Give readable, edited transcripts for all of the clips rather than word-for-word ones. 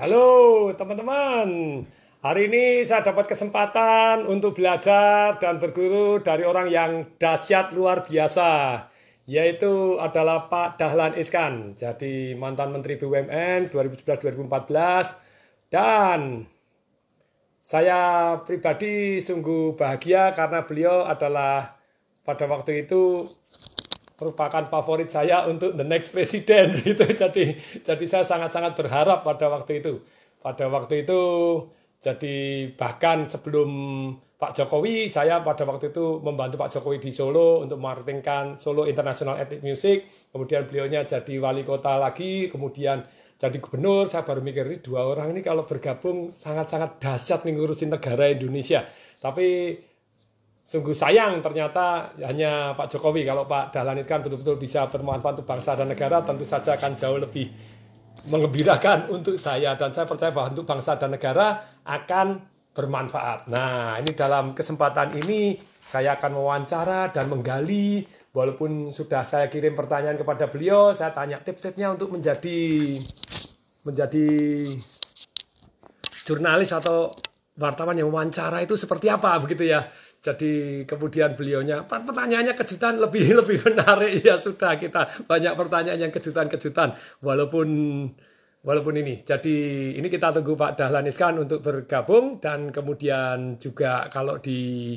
Halo teman-teman, hari ini saya dapat kesempatan untuk belajar dan berguru dari orang yang dahsyat luar biasa, yaitu adalah Pak Dahlan Iskan, jadi mantan Menteri BUMN 2011-2014, dan saya pribadi sungguh bahagia karena beliau adalah pada waktu itu merupakan favorit saya untuk the next president gitu. Jadi saya sangat-sangat berharap pada waktu itu. Pada waktu itu jadi bahkan sebelum Pak Jokowi, saya pada waktu itu membantu Pak Jokowi di Solo untuk marketingkan Solo International Ethnic Music. Kemudian beliaunya jadi wali kota lagi, kemudian jadi gubernur. Saya baru mikir ini dua orang ini kalau bergabung sangat-sangat dahsyat nih ngurusin negara Indonesia. Tapi sungguh sayang ternyata hanya Pak Jokowi. Kalau Pak Dahlan Iskan betul-betul bisa bermanfaat untuk bangsa dan negara, tentu saja akan jauh lebih mengembirakan untuk saya. Dan saya percaya bahwa untuk bangsa dan negara akan bermanfaat. Nah, ini dalam kesempatan ini saya akan mewawancara dan menggali. Walaupun sudah saya kirim pertanyaan kepada beliau, saya tanya tips-tipsnya untuk menjadi jurnalis atau wartawan yang wawancara itu seperti apa begitu ya. Jadi kemudian beliaunya pertanyaannya kejutan lebih menarik ya, sudah kita banyak pertanyaan yang kejutan-kejutan walaupun ini. Jadi ini kita tunggu Pak Dahlan Iskan untuk bergabung, dan kemudian juga kalau di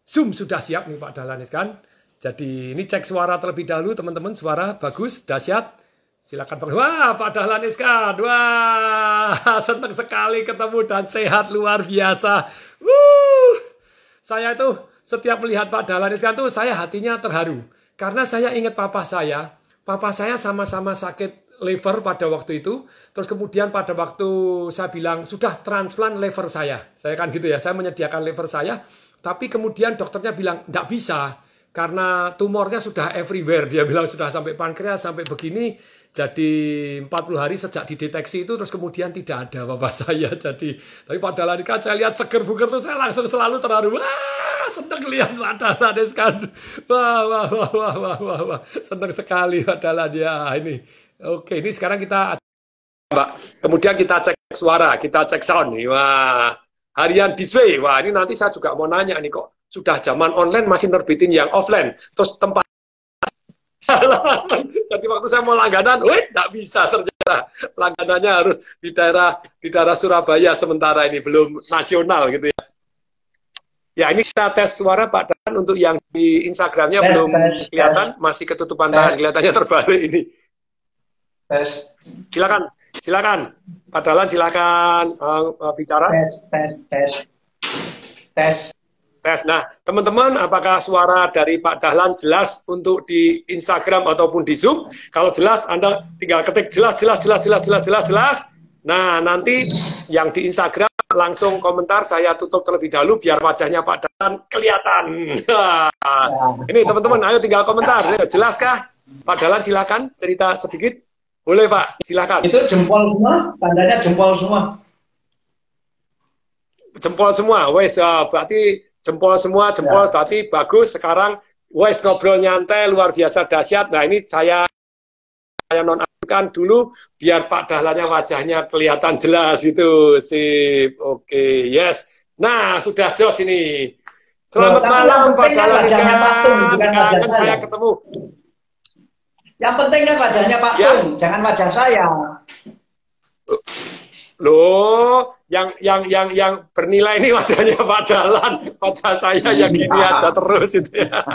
Zoom sudah siap nih Pak Dahlan Iskan. Jadi ini cek suara terlebih dahulu teman-teman, suara bagus, dahsyat. Silakan. Wah, Pak Dahlan Iskan. Wah, senang sekali ketemu dan sehat luar biasa. Saya itu setiap melihat Pak Dahlan Iskan tuh saya hatinya terharu. Karena saya ingat papa saya. Papa saya sama-sama sakit liver pada waktu itu. Terus kemudian pada waktu saya bilang, sudah transplant liver saya. Saya kan gitu ya, saya menyediakan liver saya. Tapi kemudian dokternya bilang, nggak bisa. Karena tumornya sudah everywhere. Dia bilang sudah sampai pankreas, sampai begini. Jadi 40 hari sejak dideteksi itu, terus kemudian tidak ada bapak saya. Tapi Pak Dahlan Iskan saya lihat seger buger tuh saya langsung selalu terharu. Wah, senang lihat Pak Dahlan Iskan. Wah. Senang sekali Pak Dahlan ya ini. Oke, ini sekarang kita Mbak. Kemudian kita cek suara, kita cek sound nih. Wah, harian display. Wah, ini nanti saya juga mau nanya nih, kok sudah zaman online masih nerbitin yang offline. Terus tempat jadi waktu saya mau langganan, nggak bisa ternyata. Langganannya harus di daerah Surabaya sementara ini, belum nasional gitu ya. Ya, ini kita tes suara Pak Dahlan untuk yang di Instagramnya belum kelihatan, masih ketutupan tangan, kelihatannya terbalik ini. Silakan Pak Dahlan, silakan bicara. Tes. Nah, teman-teman, apakah suara dari Pak Dahlan jelas untuk di Instagram ataupun di Zoom? Kalau jelas, Anda tinggal ketik jelas. Nah, nanti yang di Instagram langsung komentar, saya tutup terlebih dahulu biar wajahnya Pak Dahlan kelihatan. Ini teman-teman, ayo tinggal komentar. Jelaskah? Pak Dahlan silakan cerita sedikit. Boleh Pak, silakan. Itu jempol semua, tandanya jempol semua. Jempol semua, wes berarti jempol semua, berarti bagus. Sekarang wes ngobrol nyantai luar biasa dahsyat. Nah, ini saya nonaktifkan dulu biar Pak Dahlannya wajahnya kelihatan jelas itu. Sip. Oke, yes. Nah, sudah jos ini. Selamat malam Pak Dahlan Iskan. Kangen saya ketemu. Yang penting kan wajahnya Pak Tung, jangan wajah saya. Loh, yang bernilai ini wajahnya Pak Dahlan, wajah saya yang gini aja terus itu ya.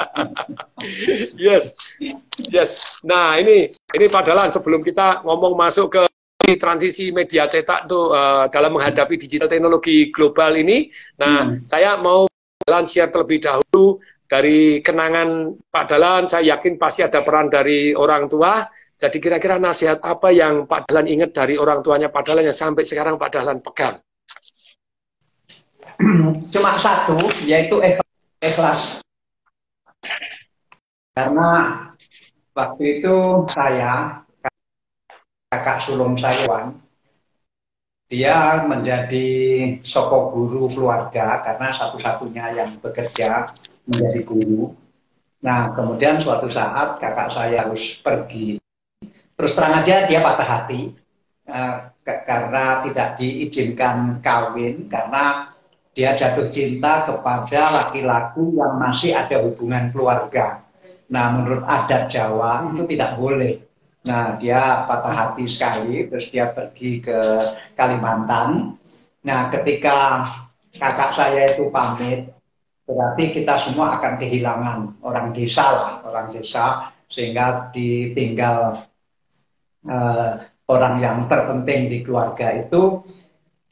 Yes. Nah, ini Pak Dahlan, sebelum kita ngomong masuk ke transisi media cetak tuh dalam menghadapi digital teknologi global ini. Nah, saya mau Dahlan share terlebih dahulu dari kenangan Pak Dahlan. Saya yakin pasti ada peran dari orang tua. Jadi kira-kira nasihat apa yang Pak Dahlan ingat dari orang tuanya Pak Dahlan yang sampai sekarang Pak Dahlan pegang? Cuma satu, yaitu ikhlas. Karena waktu itu saya, kakak sulung saya, dia menjadi sosok guru keluarga karena satu-satunya yang bekerja menjadi guru. Nah, kemudian suatu saat kakak saya harus pergi. Terus terang aja dia patah hati. karena tidak diizinkan kawin karena dia jatuh cinta kepada laki-laki yang masih ada hubungan keluarga. Nah, menurut adat Jawa itu tidak boleh. Nah, dia patah hati sekali, terus dia pergi ke Kalimantan. Nah, ketika kakak saya itu pamit, berarti kita semua akan kehilangan orang desa lah, orang desa, sehingga ditinggal orang yang terpenting di keluarga itu.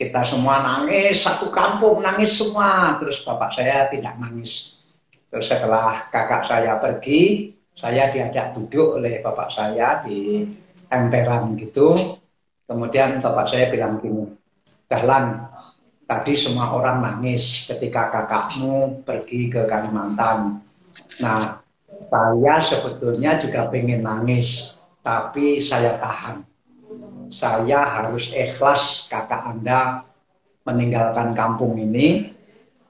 Kita semua nangis, satu kampung nangis semua, terus bapak saya tidak nangis. Terus setelah kakak saya pergi, saya diajak duduk oleh bapak saya di emperan gitu. Kemudian bapak saya bilang gini, Dahlan, tadi semua orang nangis ketika kakakmu pergi ke Kalimantan. Nah, saya sebetulnya juga pengen nangis, tapi saya tahan. Saya harus ikhlas kakak Anda meninggalkan kampung ini,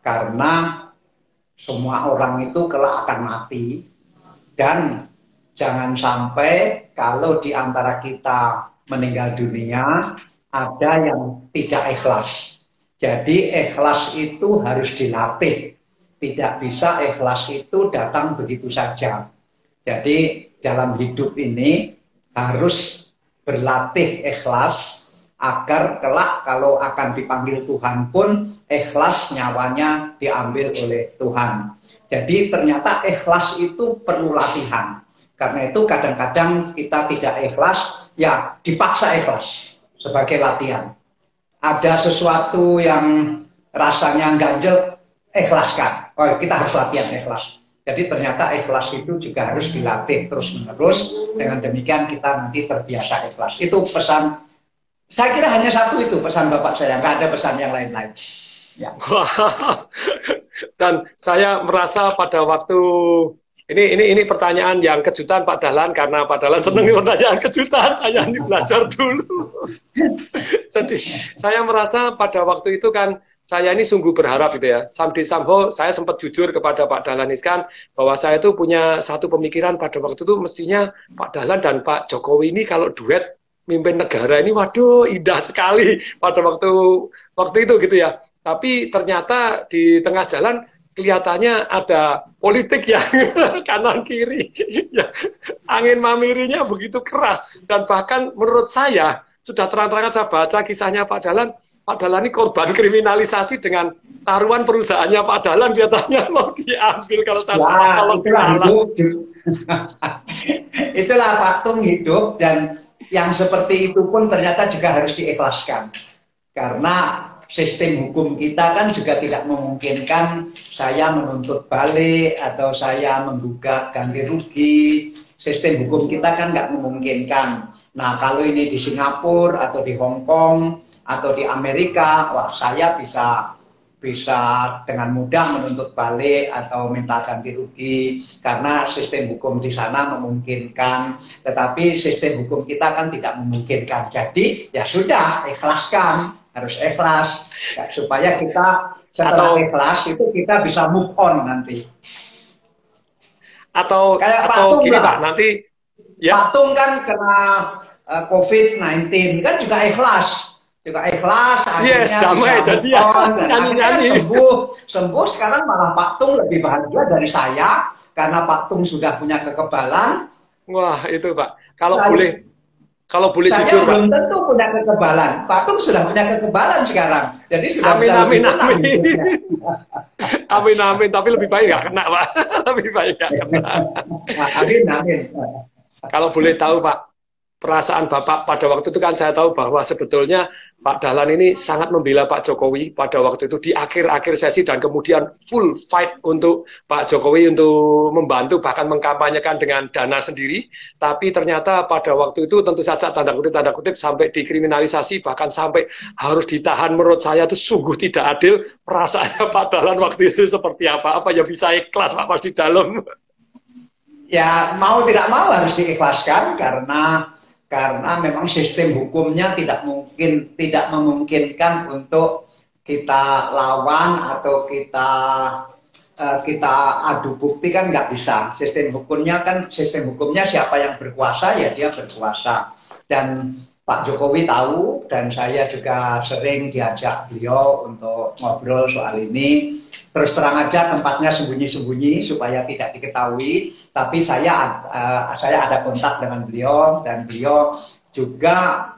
karena semua orang itu kelak akan mati. Dan jangan sampai kalau di antara kita meninggal dunia, ada yang tidak ikhlas. Jadi ikhlas itu harus dilatih. Tidak bisa ikhlas itu datang begitu saja. Jadi dalam hidup ini harus berlatih ikhlas agar kelak kalau akan dipanggil Tuhan pun ikhlas nyawanya diambil oleh Tuhan. Jadi ternyata ikhlas itu perlu latihan. Karena itu kadang-kadang kita tidak ikhlas, ya dipaksa ikhlas sebagai latihan. Ada sesuatu yang rasanya ganjel, ikhlaskan. Oh, kita harus latihan ikhlas. Jadi ternyata ikhlas itu juga harus dilatih terus-menerus. Dengan demikian kita nanti terbiasa ikhlas. Itu pesan, saya kira hanya satu itu pesan bapak saya, nggak ada pesan yang lain-lain. Ya. Dan saya merasa pada waktu ini pertanyaan yang kejutan Pak Dahlan, karena Pak Dahlan senang pertanyaan kejutan, saya ini belajar dulu. Jadi saya merasa pada waktu itu kan saya ini sungguh berharap gitu ya. Somehow saya sempat jujur kepada Pak Dahlan Iskan bahwa saya itu punya satu pemikiran pada waktu itu, mestinya Pak Dahlan dan Pak Jokowi ini kalau duet mimpin negara ini, waduh indah sekali pada waktu itu gitu ya. Tapi ternyata di tengah jalan kelihatannya ada politik yang kanan kiri, ya, angin mamirinya begitu keras, dan bahkan menurut saya sudah terang-terangan saya baca kisahnya Pak Dahlan ini korban kriminalisasi dengan taruhan perusahaannya Pak Dahlan kelihatannya mau diambil kalau saya salah, kalau itulah patung hidup, dan yang seperti itu pun ternyata juga harus diikhlaskan karena sistem hukum kita kan juga tidak memungkinkan saya menuntut balik atau saya menggugat ganti rugi. Sistem hukum kita kan nggak memungkinkan. Nah, kalau ini di Singapura atau di Hong Kong atau di Amerika, wah saya bisa dengan mudah menuntut balik atau minta ganti rugi karena sistem hukum di sana memungkinkan. Tetapi sistem hukum kita kan tidak memungkinkan. Jadi ya sudah, ikhlaskan. Harus ikhlas ya, supaya kita setelah ikhlas itu kita bisa move on nanti. Atau gini Pak, nanti ya. Patung kan kena COVID-19 kan juga ikhlas, akhirnya yes, damai, bisa move on, dan akhirnya kan sembuh. Sekarang malah Pak Tung lebih bahagia dari saya karena Pak Tung sudah punya kekebalan. Wah itu Pak, kalau boleh saya jujur, belum tentu punya kekebalan. Pak Tung sudah punya kekebalan sekarang. Jadi sudah amin. Amin. Tapi lebih baik nggak kena, Pak. Lebih baik nggak kena. Amin. Kalau boleh tahu, Pak, perasaan Bapak pada waktu itu kan saya tahu bahwa sebetulnya Pak Dahlan ini sangat membela Pak Jokowi pada waktu itu di akhir-akhir sesi, dan kemudian full fight untuk Pak Jokowi untuk membantu bahkan mengkampanyekan dengan dana sendiri. Tapi ternyata pada waktu itu tentu saja tanda kutip sampai dikriminalisasi, bahkan sampai harus ditahan. Menurut saya itu sungguh tidak adil. Perasaannya Pak Dahlan waktu itu seperti apa? Apa yang bisa ikhlas Pak pas di dalam? Ya mau tidak mau harus diikhlaskan karena memang sistem hukumnya tidak memungkinkan untuk kita lawan atau kita adu bukti, kan nggak bisa. Sistem hukumnya siapa yang berkuasa ya dia berkuasa, dan Pak Jokowi tahu dan saya juga sering diajak beliau untuk ngobrol soal ini. Terus terang aja tempatnya sembunyi-sembunyi supaya tidak diketahui. Tapi saya ada kontak dengan beliau dan beliau juga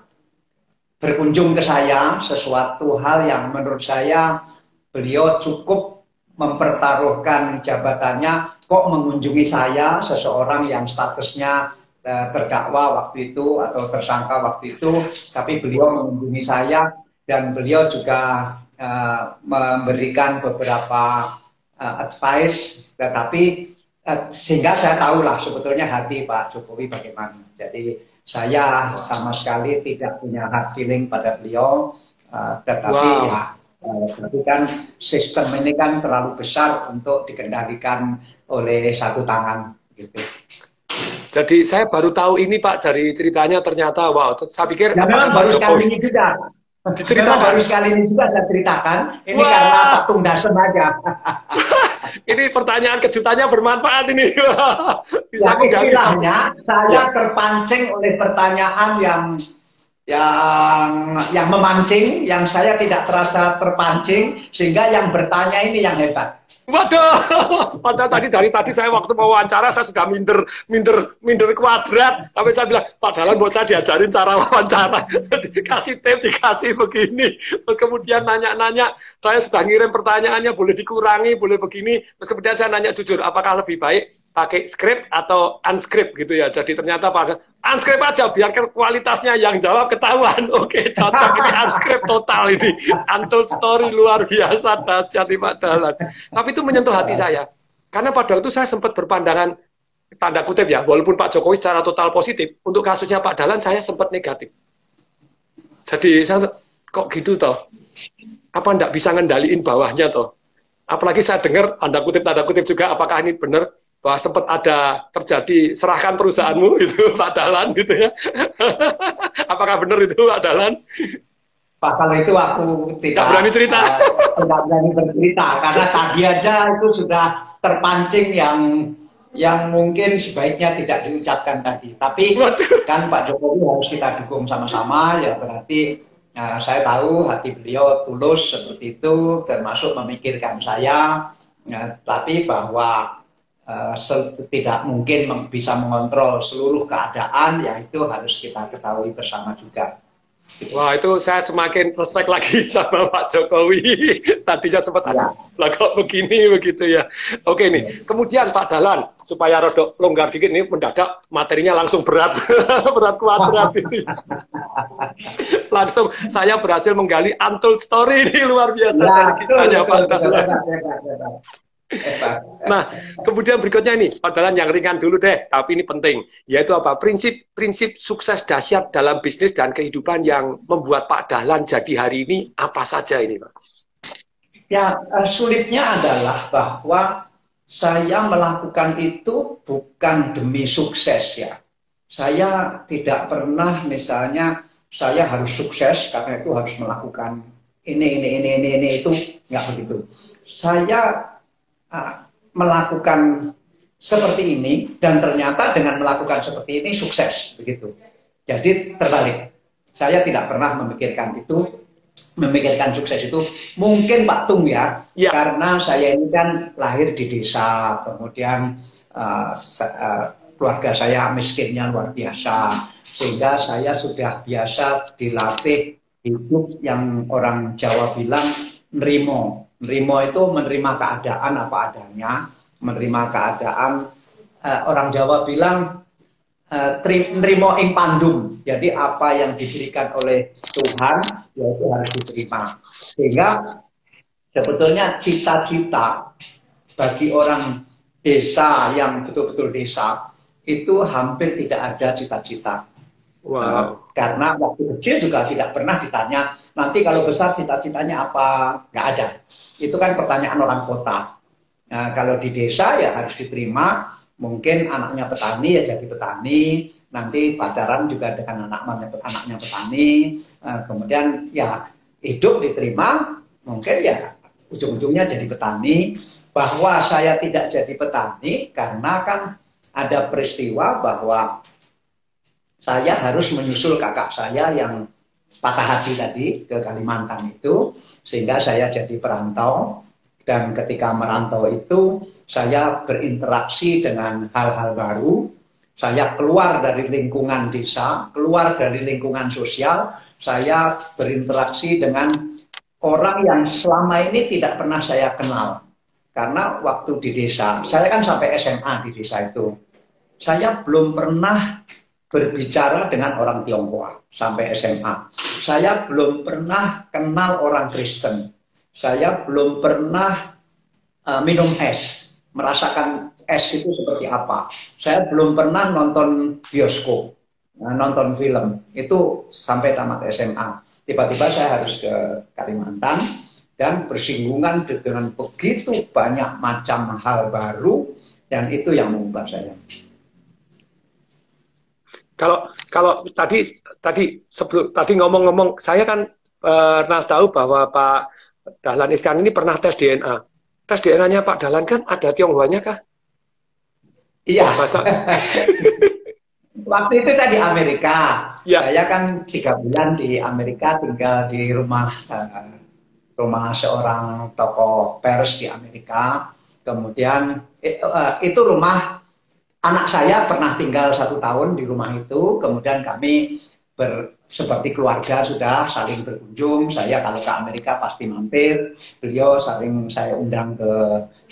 berkunjung ke saya, sesuatu hal yang menurut saya beliau cukup mempertaruhkan jabatannya, kok mengunjungi saya, seseorang yang statusnya terdakwa waktu itu atau tersangka waktu itu, tapi beliau mengunjungi saya dan beliau juga memberikan beberapa advice, tetapi sehingga saya tahulah sebetulnya hati Pak Jokowi bagaimana. Jadi saya sama sekali tidak punya hard feeling pada beliau, tetapi ya tapi kan sistem ini kan terlalu besar untuk dikendalikan oleh satu tangan gitu. Jadi saya baru tahu ini Pak dari ceritanya, ternyata wow, saya pikir ya, memang baru sekali ini juga. Memang baru sekali ini juga saya ceritakan. Ini karena patung dasem aja. Ini pertanyaan kejutannya bermanfaat ini. Bisa ya, istilahnya saya terpancing oleh pertanyaan yang memancing, yang saya tidak terasa terpancing, sehingga yang bertanya ini yang hebat. Waduh, padahal dari tadi saya waktu mau wawancara saya sudah minder kuadrat sampai saya bilang, Pak Dahlan buat saya diajarin cara wawancara, dikasih tips, dikasih begini, terus kemudian nanya-nanya, saya sudah ngirim pertanyaannya, boleh dikurangi, boleh begini, terus kemudian saya nanya jujur, apakah lebih baik pakai script atau unscript gitu ya? Jadi ternyata Pak unscript aja, biarkan kualitasnya yang jawab ketahuan. Oke, cocok ini unscript total ini, untold story luar biasa dahsyat di Pak Dahlan. Tapi itu menyentuh hati saya. Karena pada waktu itu saya sempat berpandangan, tanda kutip ya, walaupun Pak Jokowi secara total positif, untuk kasusnya Pak Dahlan saya sempat negatif. Jadi saya kok gitu toh? Apa enggak bisa ngendaliin bawahnya toh? Apalagi saya dengar, tanda kutip juga, apakah ini benar bahwa sempat ada terjadi serahkan perusahaanmu itu Pak Dahlan gitu ya? Apakah benar itu Pak Dahlan? Pak, kalau itu aku tidak berani cerita. Tidak berani bercerita karena tadi aja itu sudah terpancing yang mungkin sebaiknya tidak diucapkan tadi. Tapi kan Pak Jokowi harus kita dukung sama-sama, ya berarti saya tahu hati beliau tulus seperti itu, termasuk memikirkan saya. Tapi bahwa tidak mungkin bisa mengontrol seluruh keadaan, ya itu harus kita ketahui bersama juga. Wah, itu saya semakin respect lagi sama Pak Jokowi. Tadinya sempat lah kok begini begitu ya. Oke nih, kemudian Pak Dahlan supaya rodok longgar dikit ini mendadak materinya langsung berat, berat kuadrat ini. Langsung saya berhasil menggali untold story ini luar biasa dari kisahnya Pak Dahlan. Nah, kemudian berikutnya ini, Pak Dahlan yang ringan dulu deh, tapi ini penting, yaitu apa? Prinsip sukses dahsyat dalam bisnis dan kehidupan yang membuat Pak Dahlan jadi hari ini, apa saja ini, Pak? Ya, sulitnya adalah bahwa saya melakukan itu bukan demi sukses ya. Saya tidak pernah misalnya, saya harus sukses karena itu harus melakukan ini itu, nggak begitu. Saya melakukan seperti ini dan ternyata dengan melakukan seperti ini sukses begitu. Jadi terbalik. Saya tidak pernah memikirkan sukses itu. Mungkin Pak Tung ya. Karena saya ini kan lahir di desa, kemudian keluarga saya miskinnya luar biasa, sehingga saya sudah biasa dilatih hidup yang orang Jawa bilang nrimo. Nrimo itu menerima keadaan apa adanya, menerima keadaan, orang Jawa bilang nrimo ing pandum. Jadi apa yang diberikan oleh Tuhan, ya itu harus diterima. Sehingga sebetulnya cita-cita bagi orang desa yang betul-betul desa, itu hampir tidak ada cita-cita. Wow. Karena waktu kecil juga tidak pernah ditanya, nanti kalau besar cita-citanya apa, nggak ada. Itu kan pertanyaan orang kota. Nah, kalau di desa ya harus diterima. Mungkin anaknya petani ya jadi petani. Nanti pacaran juga dengan anaknya petani. Kemudian ya hidup diterima. Mungkin ya ujung-ujungnya jadi petani. Bahwa saya tidak jadi petani karena kan ada peristiwa bahwa saya harus menyusul kakak saya yang patah hati tadi ke Kalimantan itu, sehingga saya jadi perantau. Dan ketika merantau itu, saya berinteraksi dengan hal-hal baru. Saya keluar dari lingkungan desa, keluar dari lingkungan sosial. Saya berinteraksi dengan orang yang selama ini tidak pernah saya kenal. Karena waktu di desa, saya kan sampai SMA di desa itu, saya belum pernah berbicara dengan orang Tionghoa sampai SMA. Saya belum pernah kenal orang Kristen. Saya belum pernah minum es, merasakan es itu seperti apa. Saya belum pernah nonton bioskop, nonton film. Itu sampai tamat SMA. Tiba-tiba saya harus ke Kalimantan dan bersinggungan dengan begitu banyak macam hal baru, dan itu yang mengubah saya. Kalau tadi ngomong-ngomong, saya kan pernah tahu bahwa Pak Dahlan Iskan ini pernah tes DNA. Tes DNA-nya Pak Dahlan kan ada Tionghoanya kah? Iya. Waktu itu saya di Amerika. Ya. Saya kan 3 bulan di Amerika, tinggal di rumah seorang tokoh pers di Amerika. Kemudian itu rumah anak saya pernah tinggal 1 tahun di rumah itu. Kemudian kami seperti keluarga sudah saling berkunjung. Saya kalau ke Amerika pasti mampir. Beliau sering saya undang ke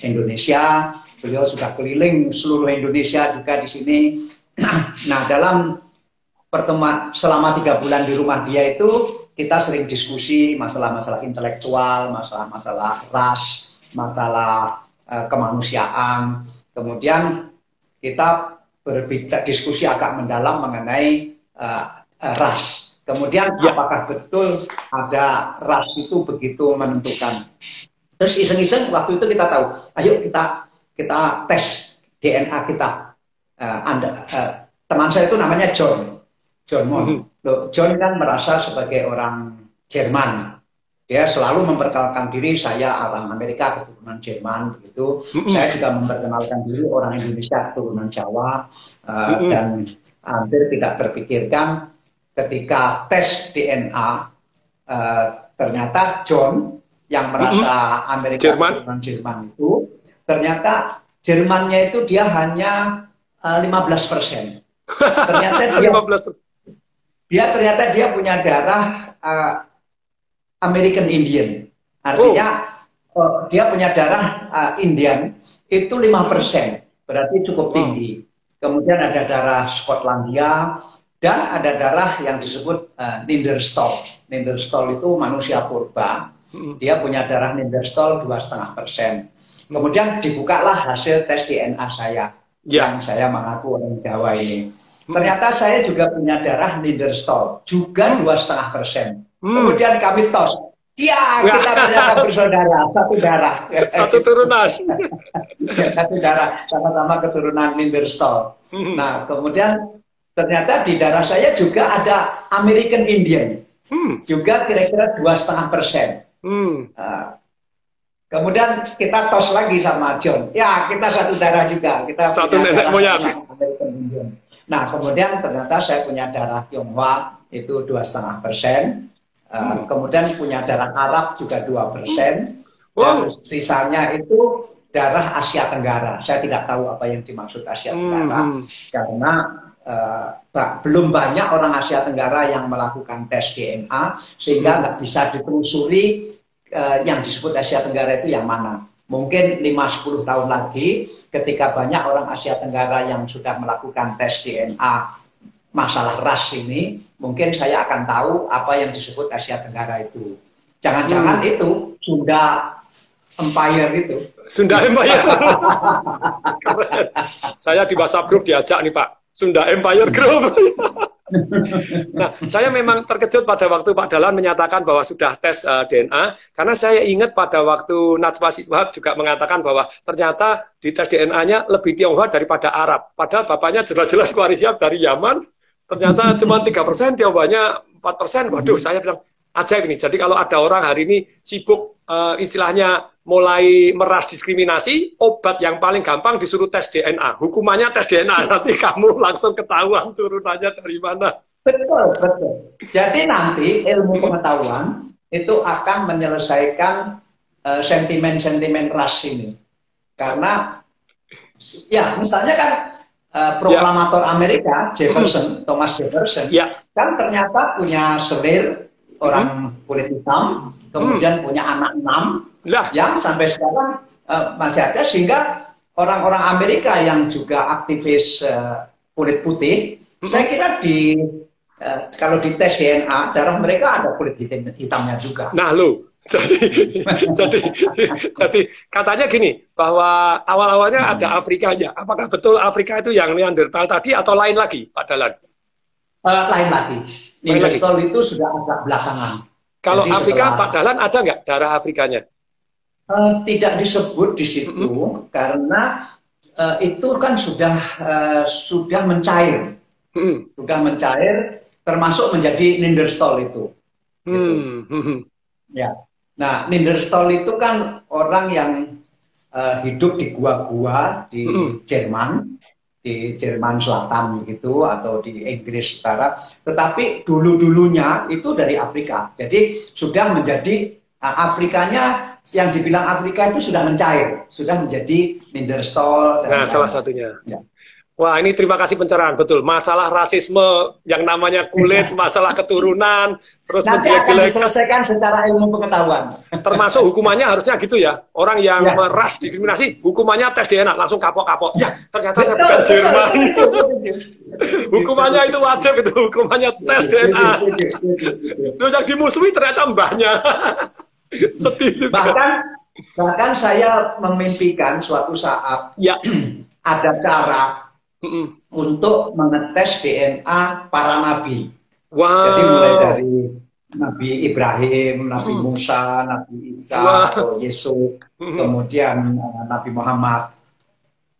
Indonesia. Beliau sudah keliling seluruh Indonesia juga di sini. Nah, dalam pertemuan selama 3 bulan di rumah dia itu, kita sering diskusi masalah-masalah intelektual, masalah-masalah ras, masalah kemanusiaan. Kemudian kita berbicara diskusi agak mendalam mengenai ras. Kemudian apakah betul ada ras itu begitu menentukan? Terus iseng-iseng waktu itu kita tahu, ayo kita tes DNA kita. Teman saya itu namanya John Mon. John kan merasa sebagai orang Jerman. Dia selalu memperkenalkan diri, saya orang Amerika keturunan Jerman begitu. Saya juga memperkenalkan diri orang Indonesia keturunan Jawa, dan hampir tidak terpikirkan ketika tes DNA ternyata John yang merasa Amerika keturunan Jerman itu, ternyata Jermannya itu dia hanya 15%. Ternyata dia punya darah American Indian. Artinya dia punya darah Indian itu 5%, berarti cukup tinggi. Kemudian ada darah Skotlandia dan ada darah yang disebut Neanderthal. Neanderthal itu manusia purba. Dia punya darah Neanderthal 2,5%. Kemudian dibukalah hasil tes DNA saya. Yang saya mengaku orang Jawa ini. Ternyata saya juga punya darah Neanderthal, juga 2,5%. Kemudian kami tos. Iya, kita ternyata bersaudara, satu darah. Satu turunan. Satu darah, sama-sama keturunan Neanderthal. Nah, kemudian ternyata di darah saya juga ada American Indian. Juga kira-kira 2,5%. Kemudian kita tos lagi sama John. Ya, kita satu darah juga. Kita satu nenek moyang. Nah, kemudian ternyata saya punya darah Tionghoa itu 2,5%. Kemudian punya darah Arab juga 2%. Dan sisanya itu darah Asia Tenggara. Saya tidak tahu apa yang dimaksud Asia Tenggara. Karena belum banyak orang Asia Tenggara yang melakukan tes DNA. Sehingga nggak bisa ditelusuri yang disebut Asia Tenggara itu yang mana. Mungkin 5-10 tahun lagi ketika banyak orang Asia Tenggara yang sudah melakukan tes DNA masalah ras ini, mungkin saya akan tahu apa yang disebut Asia Tenggara itu. Jangan-jangan itu Sunda Empire itu. Sunda Empire. Saya di WhatsApp Group diajak nih Pak, Sunda Empire Group. Nah, saya memang terkejut pada waktu Pak Dahlan menyatakan bahwa sudah tes DNA, karena saya ingat pada waktu Najwa Shihab juga mengatakan bahwa ternyata di tes DNA-nya lebih Tionghoa daripada Arab. Padahal bapaknya jelas-jelas keluar Shihab dari Yaman, ternyata cuma 3%, Tionghoanya 4%. Waduh, saya bilang, ajaib ini. Jadi kalau ada orang hari ini sibuk istilahnya mulai meras diskriminasi, obat yang paling gampang disuruh tes DNA. Hukumannya tes DNA, nanti kamu langsung ketahuan turunannya dari mana. Betul, betul. Jadi nanti ilmu pengetahuan itu akan menyelesaikan sentimen-sentimen ras ini. Karena ya misalnya kan proklamator Amerika Thomas Jefferson kan ternyata punya selir orang kulit hitam, kemudian punya anak 6 yang sampai sekarang masih ada, sehingga orang-orang Amerika yang juga aktivis kulit putih, saya kira kalau dites DNA darah mereka ada kulit hitamnya juga. Nah lo, jadi katanya gini, bahwa awal-awalnya ada Afrikanya. Apakah betul Afrika itu yang Neanderthal tadi atau lain lagi, Pak Dahlan? Lain lagi. Neanderthal itu sudah agak belakangan. Kalau jadi Afrika, Pak Dahlan ada nggak darah Afrikanya? Tidak disebut di situ karena itu kan sudah mencair, sudah mencair, termasuk menjadi Neanderthal itu. Gitu. Ya. Nah, Neanderthal itu kan orang yang hidup di gua-gua di Jerman Selatan gitu, atau di Inggris Utara. Tetapi dulu-dulunya itu dari Afrika. Jadi sudah menjadi Afrikanya, yang dibilang Afrika itu sudah mencair, sudah menjadi Neanderthal. Nah, salah satunya. Ya. Wah, ini terima kasih pencerahan, betul. Masalah rasisme yang namanya kulit, masalah keturunan, terus nanti akan diselesaikan secara ilmu pengetahuan. Termasuk hukumannya harusnya gitu ya. Orang yang meras diskriminasi, hukumannya tes DNA, langsung kapok-kapok. Ya, ternyata saya bukan Jerman. Hukumannya itu wajib, itu hukumannya tes DNA. Itu yang dimusuhi ternyata mbahnya. Sedih juga. Bahkan saya memimpikan suatu saat ada cara untuk mengetes DNA para nabi. Jadi mulai dari Nabi Ibrahim, Nabi Musa, Nabi Isa, atau Yesus, kemudian Nabi Muhammad.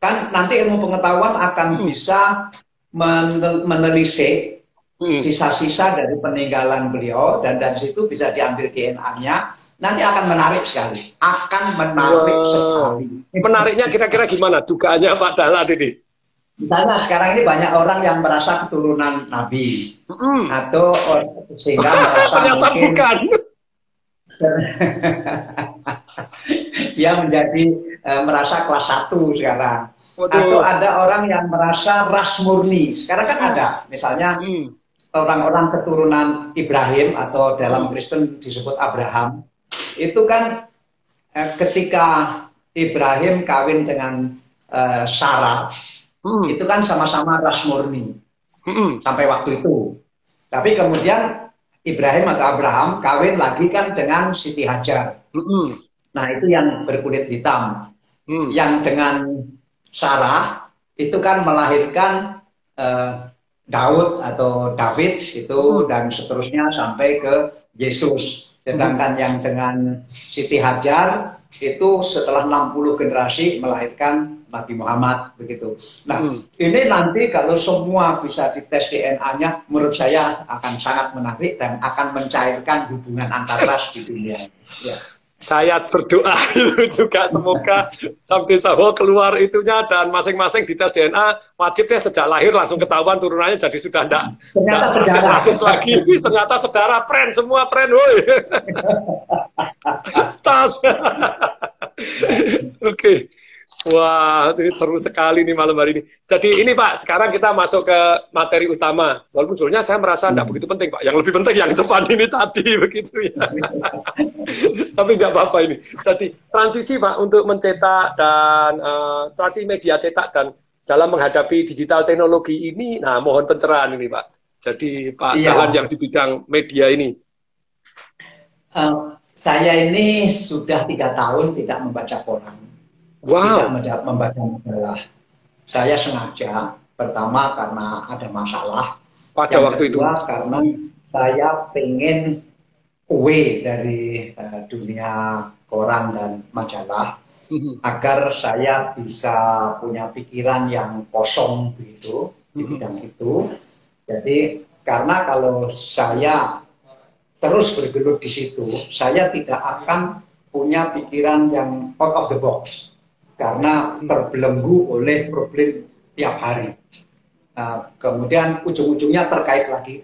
Kan nanti ilmu pengetahuan akan bisa menelisik sisa-sisa dari peninggalan beliau, dan dari situ bisa diambil DNA-nya. Nanti akan menarik sekali. Akan menarik sekali. Menariknya kira-kira gimana dugaannya Pak Dahlan ini? Misalnya sekarang ini banyak orang yang merasa keturunan Nabi, atau sehingga merasa mungkin bukan. Dia menjadi merasa kelas 1 sekarang. Atau ada orang yang merasa ras murni. Sekarang kan ada, misalnya orang-orang keturunan Ibrahim, atau dalam Kristen disebut Abraham. Itu kan ketika Ibrahim kawin dengan Sarah, itu kan sama-sama ras murni sampai waktu itu. Tapi kemudian Ibrahim atau Abraham kawin lagi kan dengan Siti Hajar. Nah, itu yang berkulit hitam. Yang dengan Sarah itu kan melahirkan Daud atau David itu, dan seterusnya sampai ke Yesus. Sedangkan yang dengan Siti Hajar itu setelah 60 generasi melahirkan Nabi Muhammad, begitu. Nah, ini nanti kalau semua bisa dites DNA-nya, menurut saya akan sangat menarik dan akan mencairkan hubungan antar ras di dunia. Ya. Saya berdoa itu juga semoga sampai sahur keluar itunya, dan masing-masing dites DNA wajibnya sejak lahir langsung ketahuan turunannya, jadi sudah enggak rasis lagi. Ternyata saudara friend, semua friend, woi. Tas. Oke. Wah, ini seru sekali nih malam hari ini. Jadi ini Pak, sekarang kita masuk ke materi utama. Walaupun sebenarnya saya merasa tidak begitu penting Pak. Yang lebih penting yang depan ini tadi, begitu ya. Tapi nggak apa-apa ini. Jadi transisi Pak untuk mencetak dan transisi media cetak dan dalam menghadapi digital teknologi ini, nah mohon pencerahan ini Pak. Jadi Pak Dahlan yang di bidang media ini. Saya ini sudah 3 tahun tidak membaca koran. Tidak membaca majalah. Saya sengaja, pertama karena ada masalah, pada waktu kedua, itu karena saya pengen away dari dunia koran dan majalah, agar saya bisa punya pikiran yang kosong begitu di bidang itu. Jadi karena kalau saya terus bergelut di situ, saya tidak akan punya pikiran yang out of the box karena terbelenggu oleh problem tiap hari. Kemudian ujung-ujungnya terkait lagi.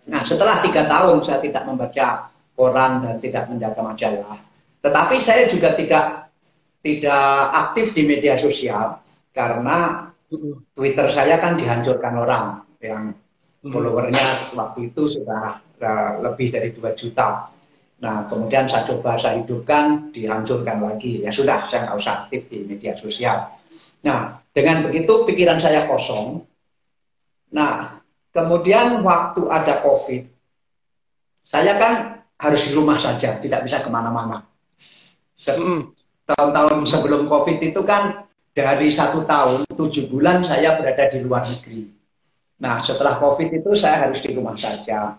Nah, setelah 3 tahun saya tidak membaca koran dan tidak menjaga majalah, tetapi saya juga tidak aktif di media sosial karena Twitter saya kan dihancurkan orang yang followernya waktu itu sudah lebih dari 2 juta. Nah, kemudian saya coba saya hidupkan, dihancurkan lagi. Ya sudah, saya nggak usah aktif di media sosial. Nah, dengan begitu pikiran saya kosong. Nah, kemudian waktu ada COVID, saya kan harus di rumah saja, tidak bisa kemana-mana. Tahun-tahun sebelum COVID itu kan dari 1 tahun, 7 bulan saya berada di luar negeri. Nah, setelah COVID itu saya harus di rumah saja.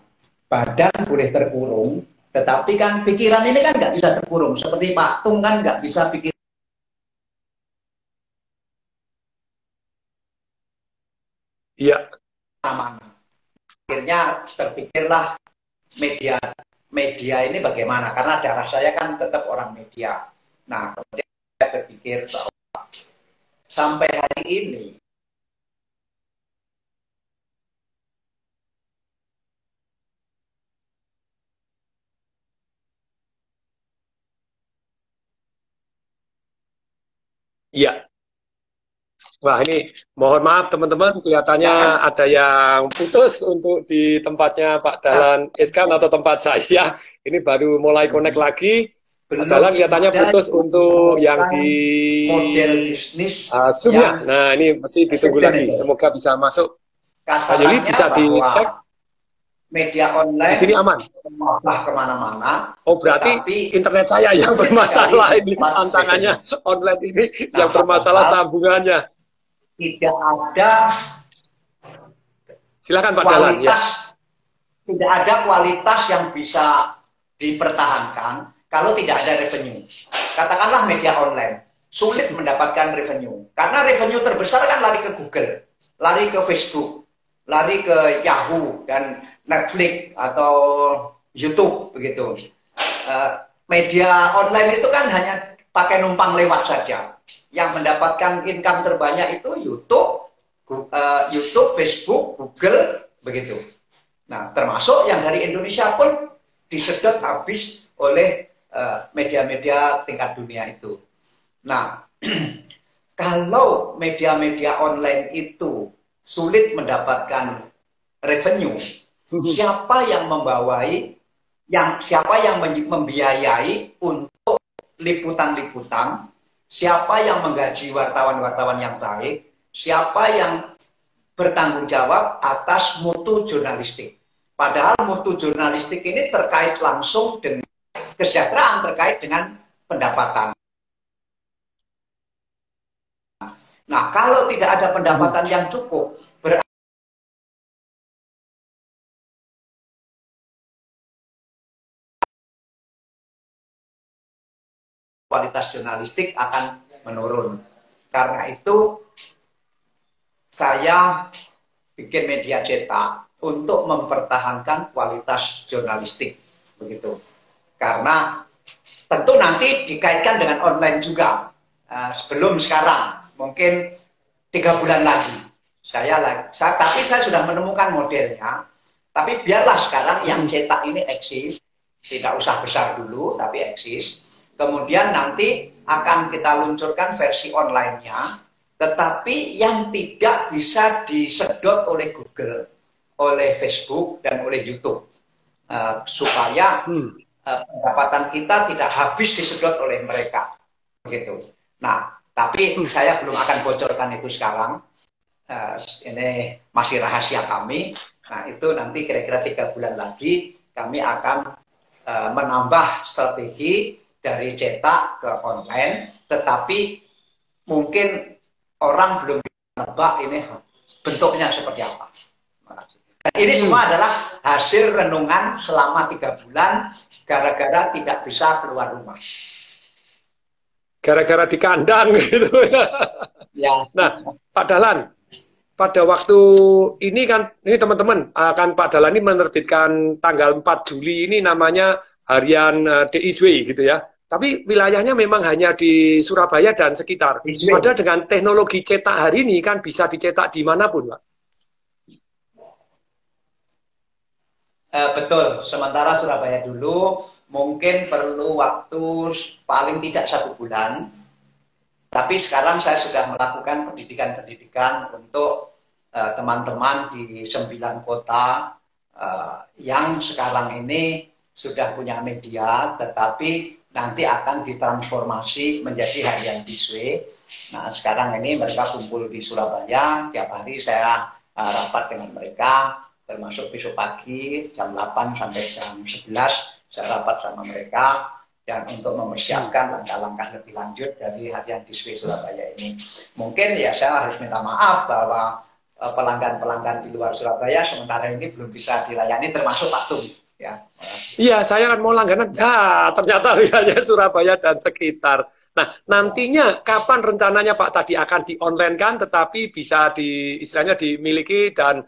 Badan boleh terkurung, tetapi kan pikiran ini kan nggak bisa terkurung. Seperti Pak Tung kan nggak bisa pikir Iya. mana. Akhirnya terpikirlah media ini bagaimana, karena darah saya kan tetap orang media. Nah, kemudian saya berpikir bahwa sampai hari ini Iya. Wah, ini mohon maaf teman-teman, kelihatannya ada yang putus untuk di tempatnya Pak Dahlan Iskan atau tempat saya. Ini baru mulai connect lagi. Pak Dahlan kelihatannya putus untuk yang di model bisnis Zoom ya. Nah, ini mesti ditunggu lagi. Semoga bisa masuk. Pak Yuli bisa dicek. Media online di sini aman. Kemana-mana. Oh, berarti internet saya yang bermasalah ini, tantangannya online ini yang bermasalah sambungannya. Tidak ada, silakan Pak Dahlan. Ya. Tidak ada kualitas yang bisa dipertahankan kalau tidak ada revenue. Katakanlah media online sulit mendapatkan revenue karena revenue terbesar kan lari ke Google, lari ke Facebook, lari ke Yahoo dan Netflix atau YouTube begitu. Media online itu kan hanya pakai numpang lewat saja. Yang mendapatkan income terbanyak itu YouTube, Facebook, Google, begitu. Nah, termasuk yang dari Indonesia pun disedot habis oleh media-media tingkat dunia itu. Nah, kalau media-media online itu sulit mendapatkan revenue, siapa yang membiayai untuk liputan-liputan? Siapa yang menggaji wartawan-wartawan yang baik? Siapa yang bertanggung jawab atas mutu jurnalistik? Padahal mutu jurnalistik ini terkait langsung dengan kesejahteraan, terkait dengan pendapatan. Nah, kalau tidak ada pendapatan yang cukup, kualitas jurnalistik akan menurun. Karena itu saya bikin media cetak untuk mempertahankan kualitas jurnalistik, begitu. Karena tentu nanti dikaitkan dengan online juga. Sebelum sekarang, mungkin 3 bulan lagi, tapi saya sudah menemukan modelnya. Tapi biarlah sekarang yang cetak ini eksis, tidak usah besar dulu, tapi eksis. Kemudian nanti akan kita luncurkan versi online-nya, tetapi yang tidak bisa disedot oleh Google, oleh Facebook, dan oleh YouTube. Supaya pendapatan kita tidak habis disedot oleh mereka. Begitu. Nah, tapi saya belum akan bocorkan itu sekarang. Ini masih rahasia kami. Nah, itu nanti kira-kira 3 bulan lagi kami akan menambah strategi dari cetak ke online, tetapi mungkin orang belum menebak ini bentuknya seperti apa. Dan ini semua adalah hasil renungan selama 3 bulan gara-gara tidak bisa keluar rumah. Gara-gara di kandang gitu ya. Nah, Pak pada waktu ini kan, ini teman-teman, akan Pak Dahlan ini menerbitkan tanggal 4 Juli ini namanya Harian DISW gitu ya. Tapi wilayahnya memang hanya di Surabaya dan sekitar. Padahal dengan teknologi cetak hari ini kan bisa dicetak dimanapun, Pak. Betul, sementara Surabaya dulu mungkin perlu waktu paling tidak 1 bulan. Tapi sekarang saya sudah melakukan pendidikan-pendidikan untuk teman-teman di 9 kota yang sekarang ini sudah punya media, tetapi nanti akan ditransformasi menjadi harian DISW. Nah, sekarang ini mereka kumpul di Surabaya, tiap hari saya rapat dengan mereka, termasuk besok pagi jam 8 sampai jam 11 saya rapat sama mereka dan untuk mempersiapkan langkah-langkah lebih lanjut dari harian DISW Surabaya ini. Mungkin ya saya harus minta maaf bahwa pelanggan-pelanggan di luar Surabaya sementara ini belum bisa dilayani, termasuk Pak Tung. Ya. Iya, saya kan mau langganan. Ya, ternyata wilayah Surabaya dan sekitar. Nah, nantinya kapan rencananya Pak tadi akan di-online kan, tetapi bisa istilahnya dimiliki dan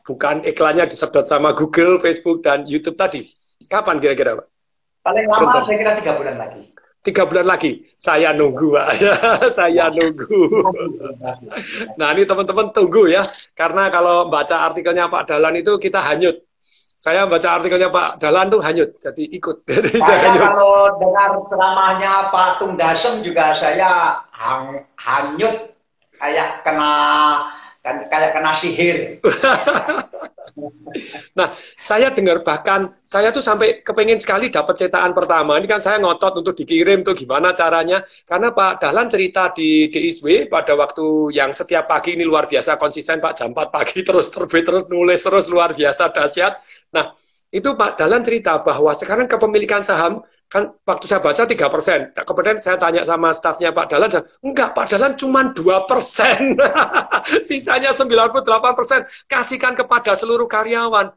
bukan iklannya disedot sama Google, Facebook, dan YouTube tadi. Kapan kira-kira Pak? Paling lama saya kira 3 bulan lagi. 3 bulan lagi, saya nunggu Pak. Saya nunggu. Nah ini teman-teman tunggu ya, karena kalau baca artikelnya Pak Dahlan itu kita hanyut. Saya baca artikelnya Pak Dahlan tuh hanyut, jadi ikut. Saya kalau dengar ceramahnya Pak Tung Dasem juga saya hanyut kayak kena sihir. Nah, saya dengar bahkan saya tuh sampai kepengen sekali dapat cetakan pertama. Ini kan saya ngotot untuk dikirim tuh gimana caranya. Karena Pak Dahlan cerita di DISW pada waktu yang setiap pagi ini luar biasa konsisten Pak, jam 4 pagi terus terbit terus nulis terus luar biasa dahsyat. Nah, itu Pak Dahlan cerita bahwa sekarang kepemilikan saham kan waktu saya baca 3%. Kemudian saya tanya sama stafnya Pak Dahlan, enggak, Pak Dahlan cuma 2%. Sisanya 98%. Kasihkan kepada seluruh karyawan.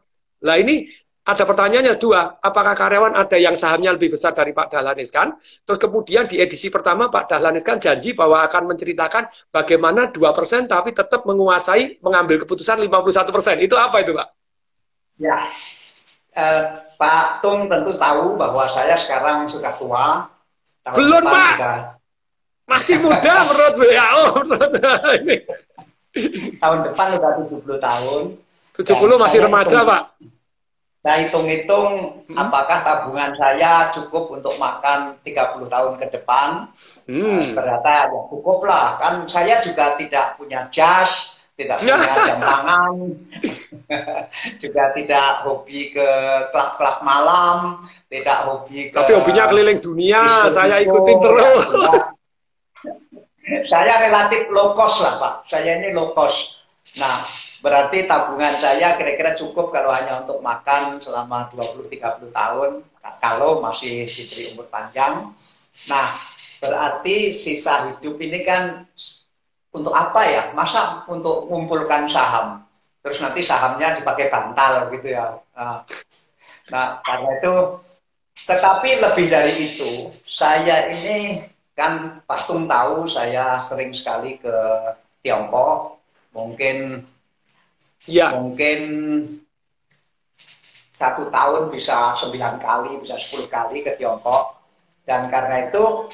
Lah ini ada pertanyaannya 2. Apakah karyawan ada yang sahamnya lebih besar dari Pak Dahlan kan? Terus kemudian di edisi pertama Pak Dahlan kan janji bahwa akan menceritakan bagaimana 2% tapi tetap mengambil keputusan 51%. Itu apa itu Pak? Ya. Pak Tung tentu tahu bahwa saya sekarang sudah tua. Belum Pak, masih muda menurut WHO. Tahun depan sudah 70 tahun. 70 masih remaja Pak. Saya hitung-hitung apakah tabungan saya cukup untuk makan 30 tahun ke depan. Ternyata ya cukup lah. Kan saya juga tidak punya jas, tidak punya jam tangan, juga tidak hobi ke klub-klub malam, tidak hobi ke... Tapi hobinya keliling dunia, saya ikutin terus. Saya relatif low cost lah Pak, saya ini low cost. Nah, berarti tabungan saya kira-kira cukup kalau hanya untuk makan selama 20-30 tahun, kalau masih diberi umur panjang. Nah, berarti sisa hidup ini kan untuk apa ya? Masa untuk mengumpulkan saham, terus nanti sahamnya dipakai bantal gitu ya. Nah, karena itu, tetapi lebih dari itu, saya ini kan Pak Tung tahu saya sering sekali ke Tiongkok, mungkin 1 tahun bisa 9 kali, bisa 10 kali ke Tiongkok, dan karena itu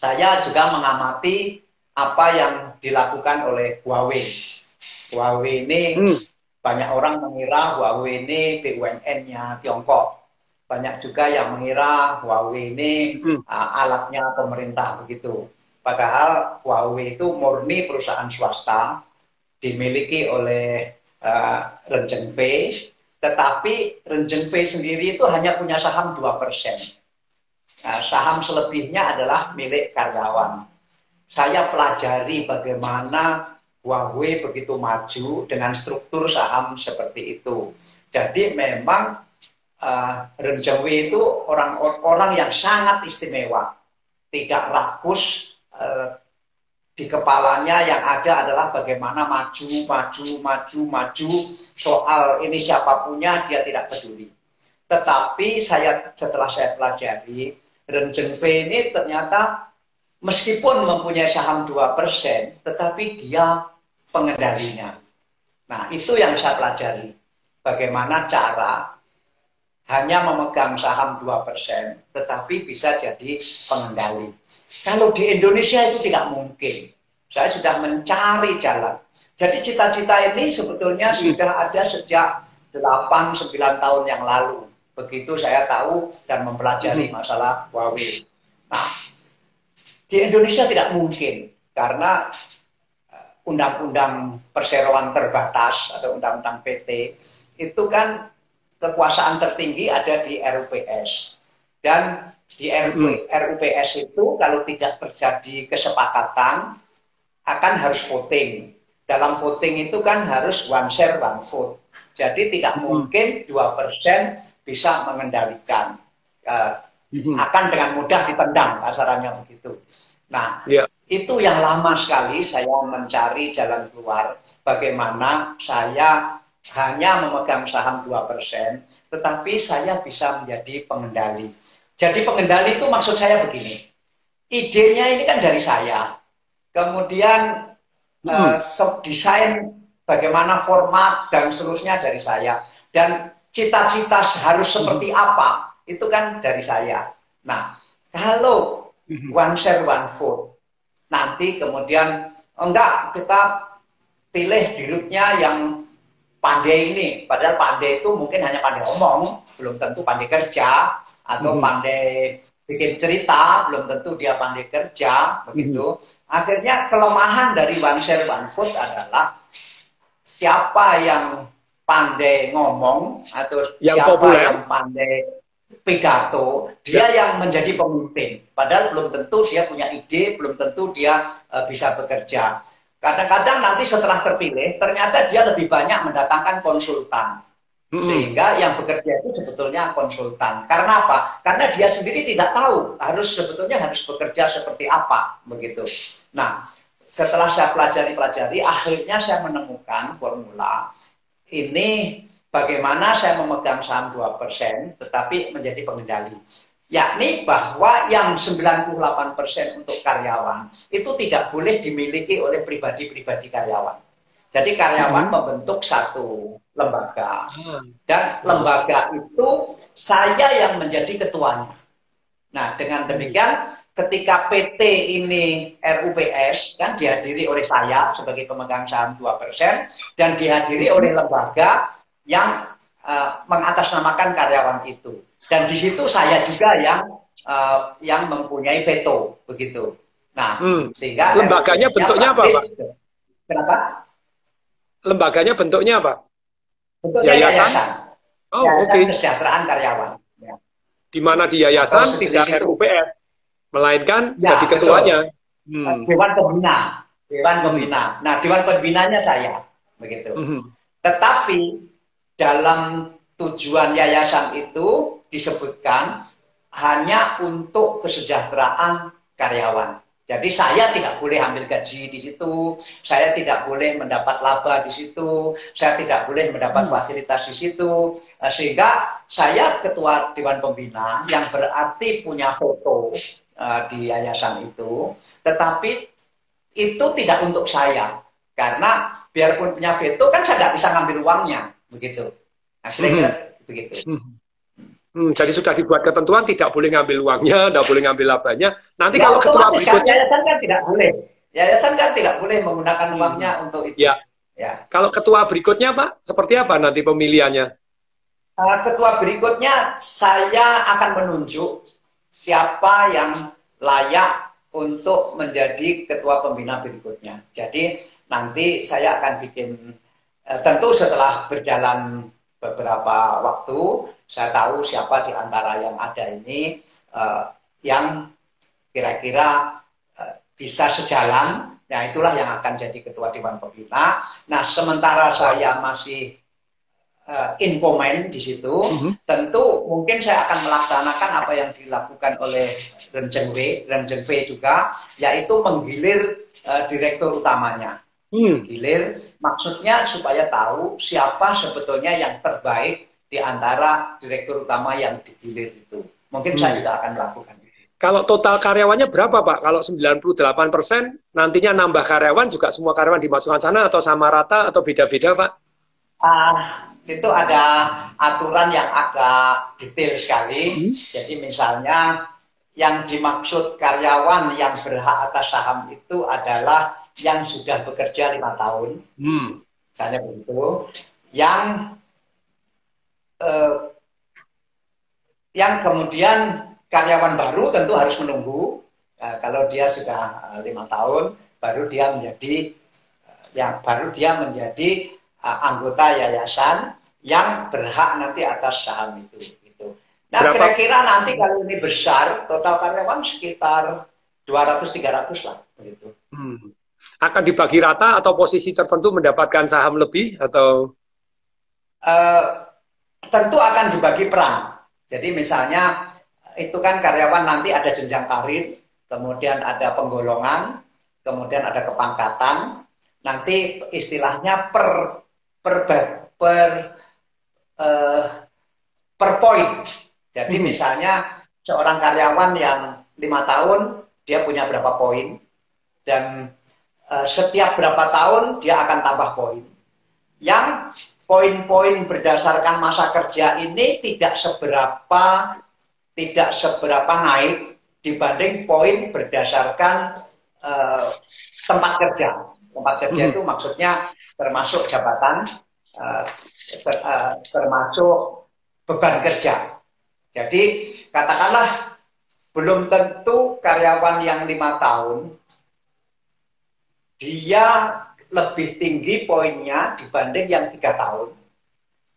saya juga mengamati apa yang dilakukan oleh Huawei. Huawei ini banyak orang mengira Huawei ini BUMN-nya Tiongkok. Banyak juga yang mengira Huawei ini alatnya pemerintah begitu. Padahal Huawei itu murni perusahaan swasta, dimiliki oleh Ren Zhengfei, tetapi Ren Zhengfei sendiri itu hanya punya saham 2%. Saham selebihnya adalah milik karyawan. Saya pelajari bagaimana Huawei begitu maju dengan struktur saham seperti itu. Jadi memang Ren Zhengfei itu orang yang sangat istimewa, tidak rakus. Di kepalanya yang ada adalah bagaimana maju, soal ini siapa punya dia tidak peduli. Tetapi setelah saya pelajari, Ren Zhengfei ini ternyata meskipun mempunyai saham 2%, tetapi dia pengendalinya. Nah, itu yang saya pelajari. Bagaimana cara hanya memegang saham 2%, tetapi bisa jadi pengendali. Kalau di Indonesia itu tidak mungkin. Saya sudah mencari jalan. Jadi cita-cita ini sebetulnya sudah ada sejak 8-9 tahun yang lalu. Begitu saya tahu dan mempelajari masalah Huawei. Nah, di Indonesia tidak mungkin karena undang-undang perseroan terbatas atau undang-undang PT itu kan kekuasaan tertinggi ada di RUPS. Dan di RUPS itu kalau tidak terjadi kesepakatan akan harus voting. Dalam voting itu kan harus one share one vote. Jadi tidak mungkin 2% bisa mengendalikan. Akan dengan mudah ditendang, kasarannya begitu. Nah, itu yang lama sekali saya mencari jalan keluar. Bagaimana saya hanya memegang saham 2%, tetapi saya bisa menjadi pengendali. Jadi pengendali itu maksud saya begini. Idenya ini kan dari saya. Kemudian desain bagaimana format dan seterusnya dari saya. Dan cita-cita harus seperti apa, itu kan dari saya. Nah, kalau one share one vote, nanti kemudian enggak, kita pilih dirutnya yang pandai ini, padahal pandai itu mungkin hanya pandai omong, belum tentu pandai kerja, atau pandai bikin cerita, belum tentu dia pandai kerja, begitu. Akhirnya kelemahan dari one share one vote adalah siapa yang pandai ngomong atau yang siapa populer, yang pandai pidato, dia yang menjadi pemimpin. Padahal belum tentu dia punya ide, belum tentu dia bisa bekerja. Kadang-kadang nanti setelah terpilih, ternyata dia lebih banyak mendatangkan konsultan. Sehingga yang bekerja itu sebetulnya konsultan. Karena apa? Karena dia sendiri tidak tahu sebetulnya harus bekerja seperti apa, begitu. Nah, setelah saya pelajari, akhirnya saya menemukan formula ini bagaimana saya memegang saham 2%, tetapi menjadi pengendali. Yakni bahwa yang 98% untuk karyawan itu tidak boleh dimiliki oleh pribadi-pribadi karyawan. Jadi karyawan membentuk satu lembaga. Dan lembaga itu saya yang menjadi ketuanya. Nah, dengan demikian ketika PT ini RUPS kan dihadiri oleh saya sebagai pemegang saham 2% dan dihadiri oleh lembaga yang mengatasnamakan karyawan itu. Dan di situ saya juga yang mempunyai veto, begitu. Nah, sehingga lembaganya bentuknya apa, Pak? Kenapa? Lembaganya bentuknya apa? Bentuknya yayasan. Oh, oke. Kesejahteraan karyawan. Ya. Di mana di yayasan tidak RUPS, melainkan jadi ketuanya. Dewan pembina. Nah, dewan pembinanya saya, begitu. Tetapi dalam tujuan yayasan itu disebutkan hanya untuk kesejahteraan karyawan. Jadi saya tidak boleh ambil gaji di situ, saya tidak boleh mendapat laba di situ, saya tidak boleh mendapat fasilitas di situ. Sehingga saya ketua dewan pembina yang berarti punya foto di yayasan itu, tetapi itu tidak untuk saya. Karena biarpun punya veto kan saya nggak bisa ngambil uangnya, begitu. Nah, kira-kira begitu. Jadi sudah dibuat ketentuan tidak boleh ngambil uangnya, tidak boleh ngambil labanya. Nanti ya, kalau ketua berikutnya, yayasan kan tidak boleh. Yayasan kan tidak boleh menggunakan uangnya untuk itu. Ya. Kalau ketua berikutnya, Pak, seperti apa nanti pemilihannya? Ketua berikutnya saya akan menunjuk siapa yang layak untuk menjadi ketua pembina berikutnya. Jadi nanti saya akan bikin, tentu setelah berjalan beberapa waktu, saya tahu siapa di antara yang ada ini yang kira-kira bisa sejalan. Nah, itulah yang akan jadi ketua dewan pembina. Nah, sementara saya masih in comment di situ, tentu mungkin saya akan melaksanakan apa yang dilakukan oleh Renjeng V juga, yaitu menggilir direktur utamanya. Gilir, maksudnya supaya tahu siapa sebetulnya yang terbaik di antara direktur utama yang digilir itu. Mungkin saya juga akan melakukan itu. Kalau total karyawannya berapa, Pak? Kalau 98% nantinya nambah karyawan juga semua karyawan dimasukkan sana atau sama rata atau beda-beda, Pak? Itu ada aturan yang agak detail sekali. Jadi misalnya yang dimaksud karyawan yang berhak atas saham itu adalah yang sudah bekerja 5 tahun, misalnya begitu. Yang kemudian karyawan baru tentu harus menunggu. Kalau dia sudah 5 tahun, baru dia menjadi anggota yayasan yang berhak nanti atas saham itu. Gitu. Nah, kira-kira nanti kalau ini besar, total karyawan sekitar 200-300 lah. Begitu. Akan dibagi rata atau posisi tertentu mendapatkan saham lebih atau? Tentu akan dibagi peran. Jadi misalnya itu kan karyawan nanti ada jenjang karir, kemudian ada penggolongan, kemudian ada kepangkatan. Nanti istilahnya per poin. Jadi misalnya seorang karyawan yang 5 tahun dia punya berapa poin, dan setiap berapa tahun dia akan tambah poin. Yang poin-poin berdasarkan masa kerja ini tidak seberapa naik dibanding poin berdasarkan tempat kerja. Tempat kerja itu maksudnya termasuk jabatan, termasuk beban kerja. Jadi katakanlah belum tentu karyawan yang 5 tahun dia lebih tinggi poinnya dibanding yang 3 tahun.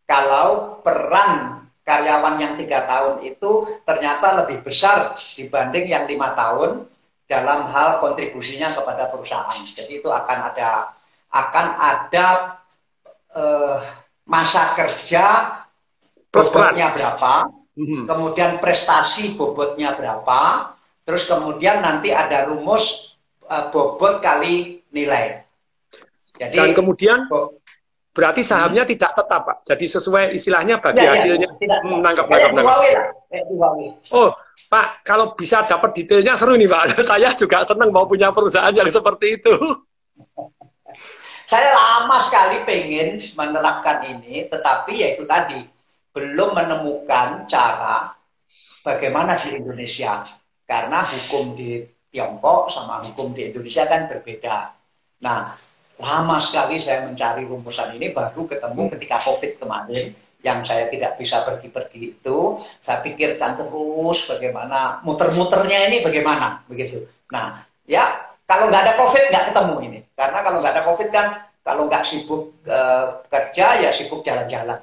Kalau peran karyawan yang 3 tahun itu ternyata lebih besar dibanding yang 5 tahun dalam hal kontribusinya kepada perusahaan. Jadi itu akan ada masa kerja bobotnya berapa, kemudian prestasi bobotnya berapa, terus kemudian nanti ada rumus bobot kali nilai. Jadi, dan kemudian berarti sahamnya tidak tetap, Pak. Jadi sesuai istilahnya bagi hasilnya. Nangkap. Oh, Pak, kalau bisa dapat detailnya seru nih, Pak. Saya juga senang mau punya perusahaan yang seperti itu. Saya lama sekali pengen menerapkan ini, tetapi ya itu tadi belum menemukan cara bagaimana di Indonesia. Karena hukum di Tiongkok sama hukum di Indonesia kan berbeda. Nah, lama sekali saya mencari rumusan ini, baru ketemu ketika COVID kemarin, yang saya tidak bisa pergi-pergi itu. Saya pikirkan terus bagaimana muter-muternya ini bagaimana begitu. Nah, ya kalau nggak ada COVID nggak ketemu ini, karena kalau nggak ada COVID kan kalau nggak sibuk kerja ya sibuk jalan-jalan.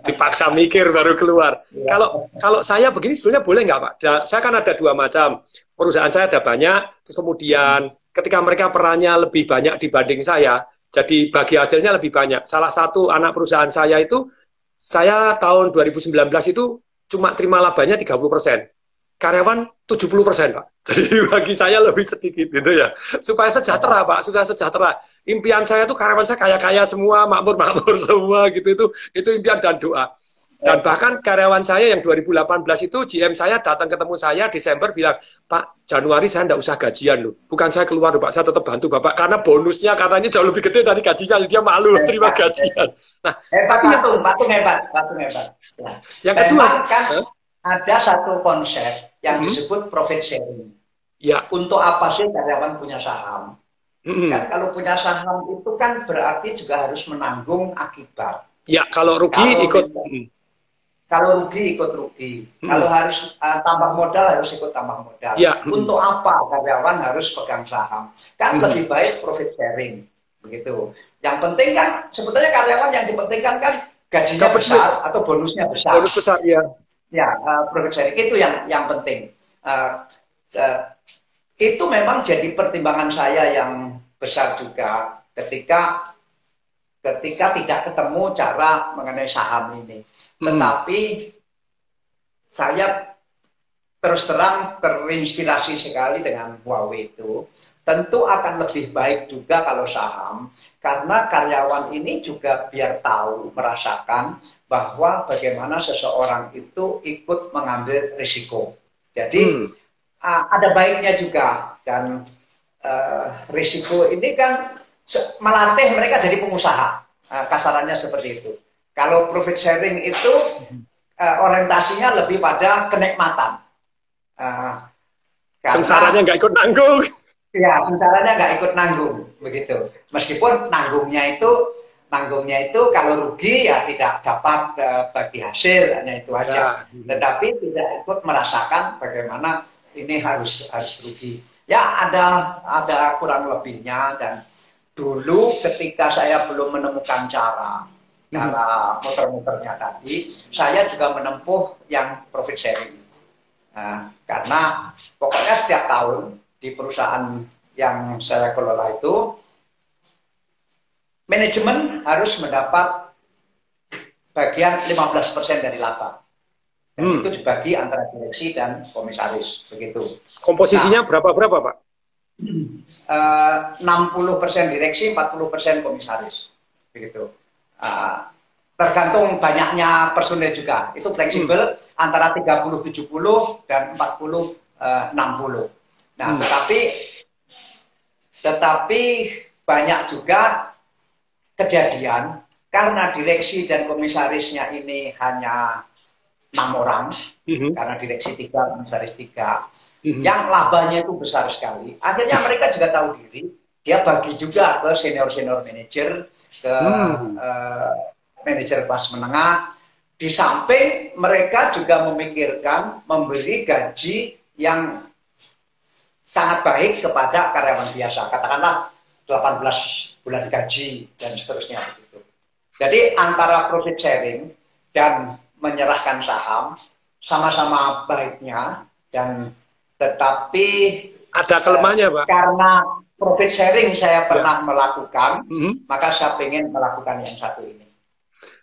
Dipaksa mikir baru keluar. Kalau saya begini sebetulnya boleh nggak, Pak? Saya kan ada 2 macam. Perusahaan saya ada banyak, terus kemudian ketika mereka perannya lebih banyak dibanding saya, jadi bagi hasilnya lebih banyak. Salah satu anak perusahaan saya itu, saya tahun 2019 itu cuma terima labanya 30%. Karyawan 70%, Pak. Jadi bagi saya lebih sedikit gitu ya. Supaya sejahtera, Pak. Sudah sejahtera. Impian saya tuh karyawan saya kaya-kaya semua, makmur-makmur semua gitu. Itu impian dan doa. Dan bahkan karyawan saya yang 2018 itu, GM saya datang ketemu saya Desember bilang, Pak, Januari saya enggak usah gajian loh. Bukan saya keluar loh, Pak, saya tetap bantu Bapak. Karena bonusnya katanya jauh lebih gede dari gajinya, dia malu terima gajian. Nah, tapi Patung hebat. Ya. Yang kedua, kan ada satu konsep yang disebut profit sharing. Ya. Untuk apa sih karyawan punya saham? Kan kalau punya saham itu kan berarti juga harus menanggung akibat. Ya, kalau rugi ikut. Kalau rugi ikut rugi. Kalau harus tambah modal harus ikut tambah modal. Ya. Untuk apa karyawan harus pegang saham? Kan lebih baik profit sharing, begitu. Yang penting kan sebetulnya karyawan yang dipentingkan kan gajinya besar atau bonusnya besar. Bonus besar, ya. Ya, profit sharing itu yang penting. Itu memang jadi pertimbangan saya yang besar juga ketika tidak ketemu cara mengenai saham ini. Tetapi saya terus terang terinspirasi sekali dengan Huawei itu. Tentu akan lebih baik juga kalau saham, karena karyawan ini juga biar tahu, merasakan bahwa bagaimana seseorang itu ikut mengambil risiko. Jadi ada baiknya juga, dan risiko ini kan melatih mereka jadi pengusaha, kasarannya seperti itu. Kalau profit sharing itu orientasinya lebih pada kenikmatan. Sengsaranya nggak ikut nanggung. Ya, sengsaranya nggak ikut nanggung, begitu. Meskipun nanggungnya itu kalau rugi ya tidak dapat bagi hasil, hanya itu aja. Ya. Tetapi tidak ikut merasakan bagaimana ini harus rugi. Ya ada kurang lebihnya, dan dulu ketika saya belum menemukan cara muter-muternya tadi, saya juga menempuh yang profit sharing. Nah, karena pokoknya setiap tahun di perusahaan yang saya kelola itu, manajemen harus mendapat bagian 15% dari laba. Dan itu dibagi antara direksi dan komisaris, begitu. Komposisinya berapa-berapa, Pak? 60% direksi, 40% komisaris, begitu. Tergantung banyaknya personil juga. Itu fleksibel antara 30-70 dan 40-60. Nah, tetapi banyak juga kejadian karena direksi dan komisarisnya ini hanya 6 orang, karena direksi 3, komisaris 3, yang labanya itu besar sekali. Akhirnya mereka juga tahu diri, dia bagi juga ke senior-senior manajer, ke manajer kelas menengah. Di samping mereka juga memikirkan memberi gaji yang sangat baik kepada karyawan biasa, katakanlah 18 bulan gaji dan seterusnya begitu. Jadi antara profit sharing dan menyerahkan saham sama-sama baiknya, dan tetapi ada kelemahannya, Pak. Karena profit sharing saya pernah melakukan, maka saya ingin melakukan yang satu ini.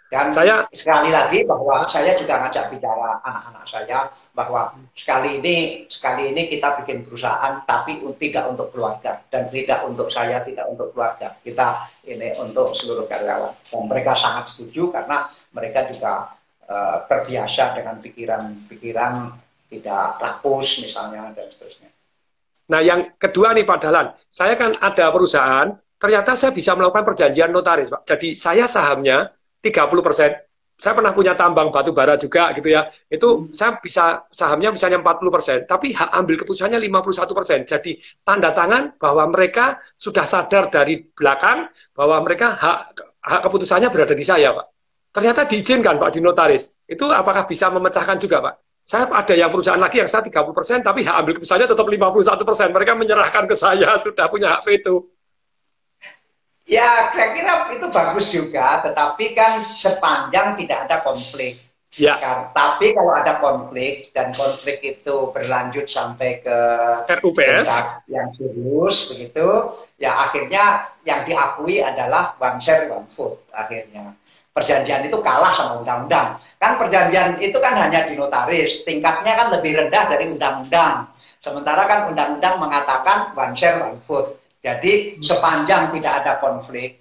Dan sekali lagi bahwa saya juga ngajak bicara anak-anak saya bahwa sekali ini kita bikin perusahaan, tapi tidak untuk keluarga, dan tidak untuk saya, tidak untuk keluarga. Kita ini untuk seluruh karyawan. Dan mereka sangat setuju karena mereka juga terbiasa dengan pikiran-pikiran tidak rakus misalnya, dan seterusnya. Nah, yang kedua nih Pak Dahlan, saya kan ada perusahaan, ternyata saya bisa melakukan perjanjian notaris, Pak. Jadi saya sahamnya 30%. Saya pernah punya tambang batu bara juga gitu ya. Itu saya bisa sahamnya misalnya 40%, tapi hak ambil keputusannya 51%. Jadi tanda tangan bahwa mereka sudah sadar dari belakang bahwa mereka hak keputusannya berada di saya, Pak. Ternyata diizinkan, Pak, di notaris. Itu apakah bisa memecahkan juga, Pak? Saya ada yang perusahaan lagi yang saya 30%, tapi hak ambil keputusannya tetap 51%. Mereka menyerahkan ke saya, sudah punya hak veto. Ya, saya kira itu bagus juga, tetapi kan sepanjang tidak ada konflik. Ya. Tapi kalau ada konflik, dan konflik itu berlanjut sampai ke RUPS yang serius, begitu, ya akhirnya yang diakui adalah one share, one vote. Akhirnya perjanjian itu kalah sama undang-undang. Kan perjanjian itu kan hanya di notaris, tingkatnya kan lebih rendah dari undang-undang. Sementara kan undang-undang mengatakan one share, one vote. Jadi sepanjang tidak ada konflik,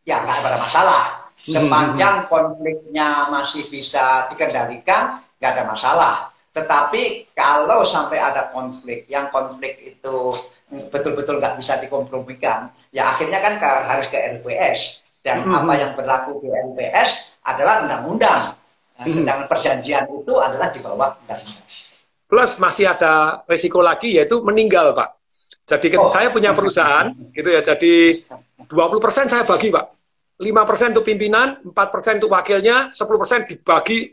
ya nggak ada masalah. Sepanjang konfliknya masih bisa dikendalikan, nggak ada masalah. Tetapi kalau sampai ada konflik, yang konflik itu betul-betul nggak bisa dikompromikan, ya akhirnya kan harus ke RUPS. Dan apa yang berlaku di RUPS adalah undang-undang. Nah, sedangkan perjanjian itu adalah di bawah undang-undang. Plus masih ada risiko lagi, yaitu meninggal, Pak. Jadi saya punya perusahaan, gitu ya. Jadi 20% saya bagi, Pak. 5% untuk pimpinan, 4% untuk wakilnya, 10% dibagi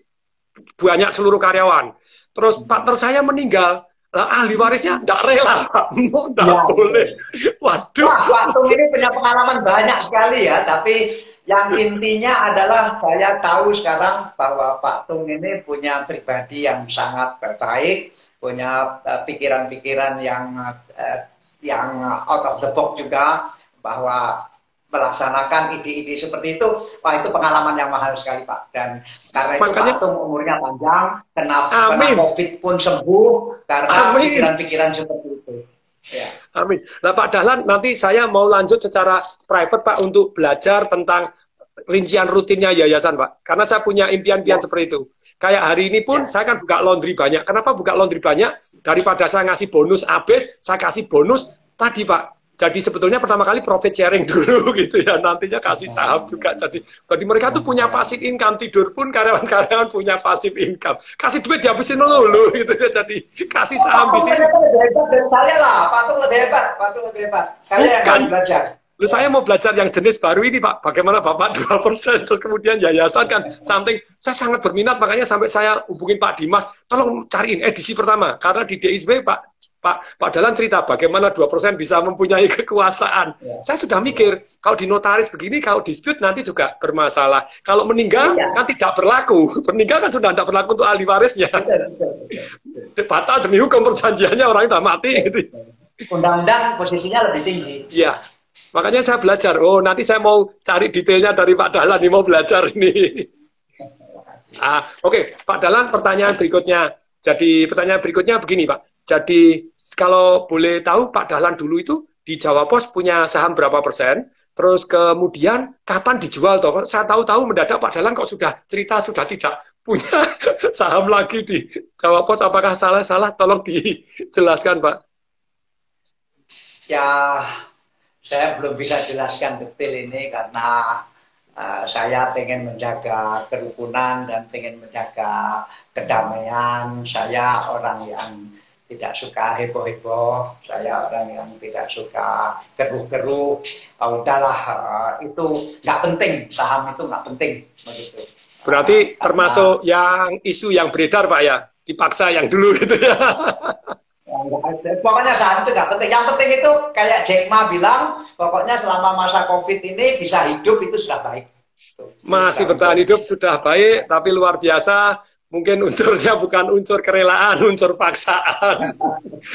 banyak seluruh karyawan. Terus partner saya meninggal, ahli warisnya tidak rela, Pak. Tidak boleh. Waduh. Pak Tung ini punya pengalaman banyak sekali ya, tapi yang intinya adalah saya tahu sekarang bahwa Pak Tung ini punya pribadi yang sangat baik, punya pikiran-pikiran yang out of the box juga, bahwa melaksanakan ide-ide seperti itu. Wah, itu pengalaman yang mahal sekali, Pak. Dan karena itu Pak Tung umurnya panjang, kena COVID pun sembuh karena pikiran-pikiran seperti itu. Ya. Amin. Nah, Pak Dahlan, nanti saya mau lanjut secara private, Pak, untuk belajar tentang rincian rutinnya yayasan, Pak. Karena saya punya impian-impian seperti itu. Kayak hari ini pun saya kan buka laundry banyak. Kenapa buka laundry banyak? Daripada saya ngasih bonus habis, saya kasih bonus tadi, Pak. Jadi sebetulnya pertama kali profit sharing dulu gitu ya. Nantinya kasih saham juga. Jadi berarti mereka tuh punya passive income. Tidur pun karyawan-karyawan punya passive income. Kasih duit dihabisin dulu gitu ya. Jadi kasih saham di sini. Saya lah, Patung lebih hebat, Patung lebih hebat. Saya yang harus belajar. Lu saya mau belajar yang jenis baru ini, Pak. Bagaimana Bapak 2%, terus kemudian yayasan kan something. Saya sangat berminat, makanya sampai saya hubungin Pak Dimas, tolong cariin edisi pertama. Karena di DISB, Pak Dahlan cerita bagaimana 2% bisa mempunyai kekuasaan. Ya. Saya sudah mikir, kalau di notaris begini, kalau dispute nanti juga bermasalah. Kalau meninggal, kan tidak berlaku. Meninggal kan sudah tidak berlaku untuk ahli warisnya. Batal demi hukum perjanjiannya, orang sudah mati. Gitu. Undang-undang posisinya lebih tinggi. Iya. Makanya saya belajar. Oh, nanti saya mau cari detailnya dari Pak Dahlan nih, mau belajar ini. Oke, Pak Dahlan, pertanyaan berikutnya. Jadi pertanyaan berikutnya begini, Pak. Jadi kalau boleh tahu Pak Dahlan dulu itu di Jawa Pos punya saham berapa persen? Terus kemudian kapan dijual toh? Saya tahu-tahu mendadak Pak Dahlan kok sudah cerita sudah tidak punya saham lagi di Jawa Pos. Apakah salah-salah? Tolong dijelaskan, Pak. Ya, saya belum bisa jelaskan detail ini karena saya pengen menjaga kerukunan dan pengen menjaga kedamaian. Saya orang yang tidak suka heboh-heboh, saya orang yang tidak suka keruh-keruh. Udahlah, itu nggak penting, saham itu nggak penting begitu. Berarti termasuk yang isu yang beredar, Pak ya, dipaksa yang dulu gitu ya. Pokoknya saham itu nggak penting. Yang penting itu kayak Jack Ma bilang, pokoknya selama masa COVID ini bisa hidup itu sudah baik. Masih bertahan hidup sudah baik, tapi luar biasa. Mungkin unsurnya bukan unsur kerelaan, unsur paksaan.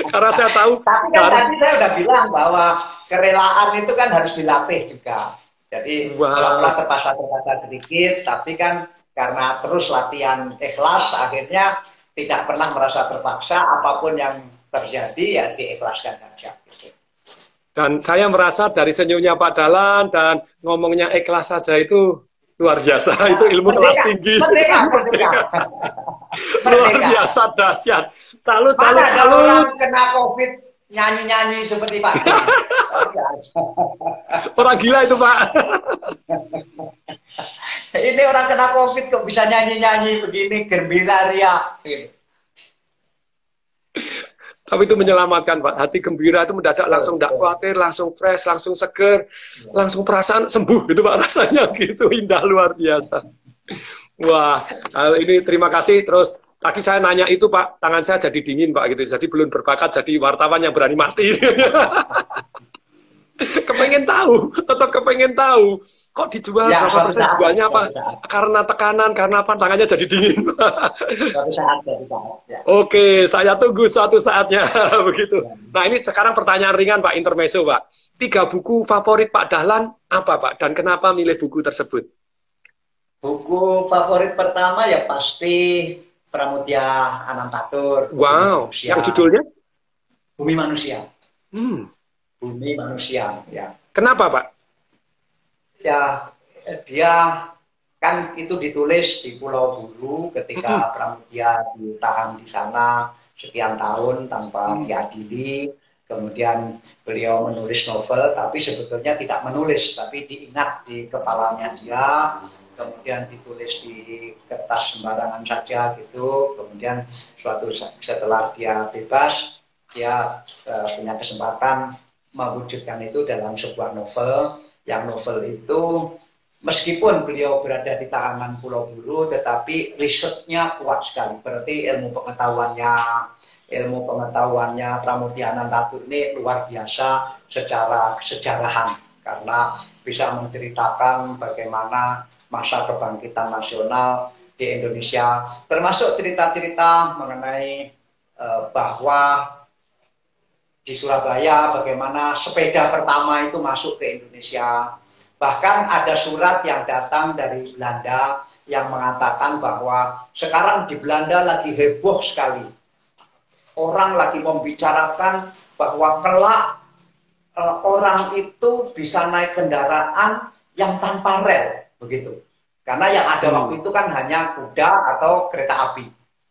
Karena saya tahu. Tapi kan tadi saya udah bilang bahwa kerelaan itu kan harus dilatih juga. Jadi pelan-pelan terpaksa sedikit, tapi kan karena terus latihan ikhlas, akhirnya tidak pernah merasa terpaksa, apapun yang terjadi ya diikhlaskan saja. Dan saya merasa dari senyumnya Pak Dahlan dan ngomongnya ikhlas saja itu luar biasa. Nah, itu ilmu kelas tinggi. Luar biasa dahsyat. Salut. Ada orang kena COVID nyanyi-nyanyi seperti Pak. Orang gila itu, Pak. Ini orang kena COVID kok bisa nyanyi-nyanyi begini, gembira ria. Tapi itu menyelamatkan, Pak. Hati gembira itu mendadak langsung tidak khawatir, langsung fresh, langsung seger, langsung perasaan sembuh gitu, Pak. Rasanya gitu, indah luar biasa. Wah, ini terima kasih. Terus tadi saya nanya itu, Pak, tangan saya jadi dingin, Pak, gitu. Jadi belum berbakat jadi wartawan yang berani mati. Kepengen tahu, tetap kepengen tahu. Kok dijual ya, berapa persen jualnya apa? Karena tekanan, karena apa? Tangannya jadi dingin. Ya. Oke, saya tunggu suatu saatnya begitu. Nah ini sekarang pertanyaan ringan Pak, intermezzo Pak. 3 buku favorit Pak Dahlan apa Pak? Dan kenapa milih buku tersebut? Buku favorit pertama ya pasti Pramudia Anantatur. Wow, yang judulnya? Bumi Manusia. Bumi Manusia, ya. Kenapa, Pak? Ya, dia kan itu ditulis di Pulau Buru ketika Pramudia ditahan di sana sekian tahun tanpa diadili. Kemudian beliau menulis novel, tapi sebetulnya tidak menulis, tapi diingat di kepalanya dia. Kemudian ditulis di kertas sembarangan saja gitu. Kemudian setelah dia bebas, dia punya kesempatan mewujudkan itu dalam sebuah novel. Yang novel itu meskipun beliau berada di tahanan Pulau Buru, tetapi risetnya kuat sekali. Berarti ilmu pengetahuannya Pramudia Anantatur ini luar biasa secara kesejarahan, karena bisa menceritakan bagaimana masa kebangkitan nasional di Indonesia, termasuk cerita-cerita mengenai bahwa di Surabaya bagaimana sepeda pertama itu masuk ke Indonesia. Bahkan ada surat yang datang dari Belanda yang mengatakan bahwa sekarang di Belanda lagi heboh sekali. Orang lagi membicarakan bahwa kelak orang itu bisa naik kendaraan yang tanpa rel. begitu. Karena yang ada waktu itu kan hanya kuda atau kereta api.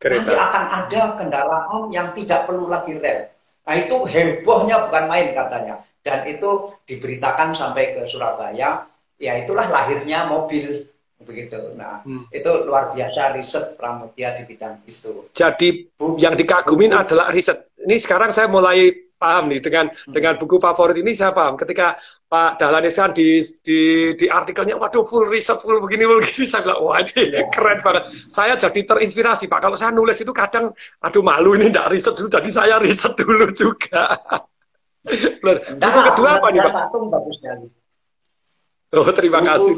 Nanti akan ada kendaraan yang tidak perlu lagi rel. Nah itu hebohnya bukan main katanya. Dan itu diberitakan sampai ke Surabaya. Ya itulah lahirnya mobil begitu. Nah itu luar biasa riset Pramudia di bidang itu. Jadi yang dikagumin adalah riset. Ini sekarang saya mulai paham nih dengan buku favorit ini saya paham. Ketika Pak Dahlan Iskan di artikelnya, waduh full riset full begini saya bilang wah ini keren banget. Saya jadi terinspirasi Pak. Kalau saya nulis itu kadang aduh malu ini enggak riset dulu, jadi saya riset dulu juga. Buku kedua apa nih Pak? Bagus sekali. Oh terima kasih.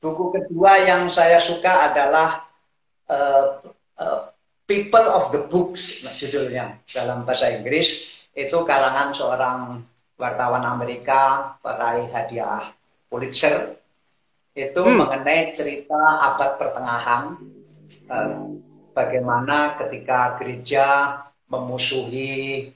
Buku kedua yang saya suka adalah People of the Books, judulnya dalam bahasa Inggris. Itu karangan seorang wartawan Amerika peraih hadiah Pulitzer. Itu mengenai cerita abad pertengahan, bagaimana ketika gereja memusuhi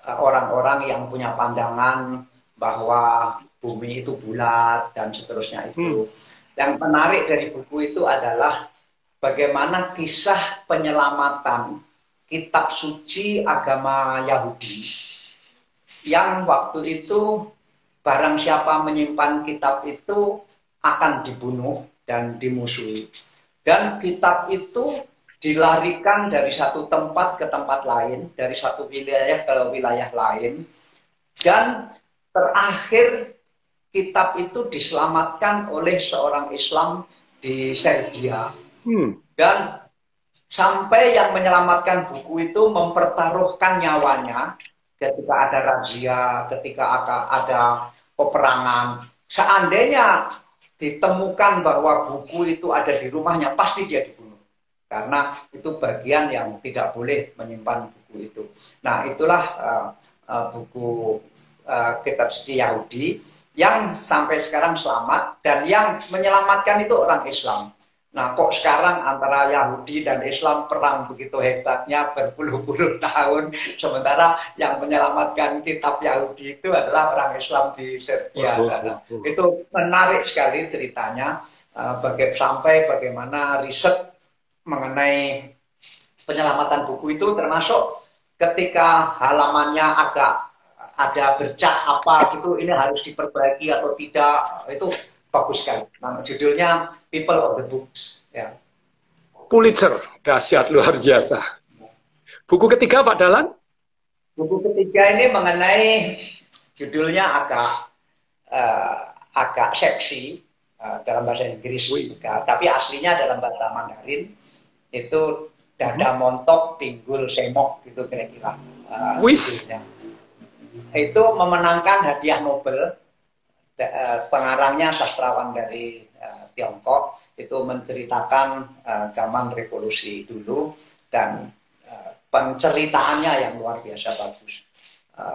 orang-orang yang punya pandangan bahwa bumi itu bulat dan seterusnya itu. Yang menarik dari buku itu adalah bagaimana kisah penyelamatan kitab suci agama Yahudi yang waktu itu barang siapa menyimpan kitab itu akan dibunuh dan dimusuhi. Dan kitab itu dilarikan dari satu tempat ke tempat lain, dari satu wilayah ke wilayah lain. Dan terakhir kitab itu diselamatkan oleh seorang Islam di Serbia. Dan sampai yang menyelamatkan buku itu mempertaruhkan nyawanya ketika ada razia, ketika ada peperangan. Seandainya ditemukan bahwa buku itu ada di rumahnya, pasti dia dibunuh. Karena itu bagian yang tidak boleh menyimpan buku itu. Nah itulah buku kitab suci Yahudi yang sampai sekarang selamat, dan yang menyelamatkan itu orang Islam. Nah kok sekarang antara Yahudi dan Islam perang begitu hebatnya berpuluh-puluh tahun, sementara yang menyelamatkan kitab Yahudi itu adalah orang Islam di Serbia. Itu menarik sekali ceritanya, sampai bagaimana riset mengenai penyelamatan buku itu, termasuk ketika halamannya agak ada bercak apa gitu, ini harus diperbaiki atau tidak, itu bagus sekali. Nah, judulnya People of the Books. Ya. Pulitzer, dahsyat luar biasa. Buku ketiga Pak Dahlan? Buku ketiga ini mengenai, judulnya agak seksi dalam bahasa Inggris juga, tapi aslinya dalam bahasa Mandarin itu Dada Montok Pinggul Semok gitu kira-kira. Judulnya. Itu memenangkan hadiah Nobel. Pengarangnya sastrawan dari Tiongkok, itu menceritakan zaman revolusi dulu, dan penceritaannya yang luar biasa bagus.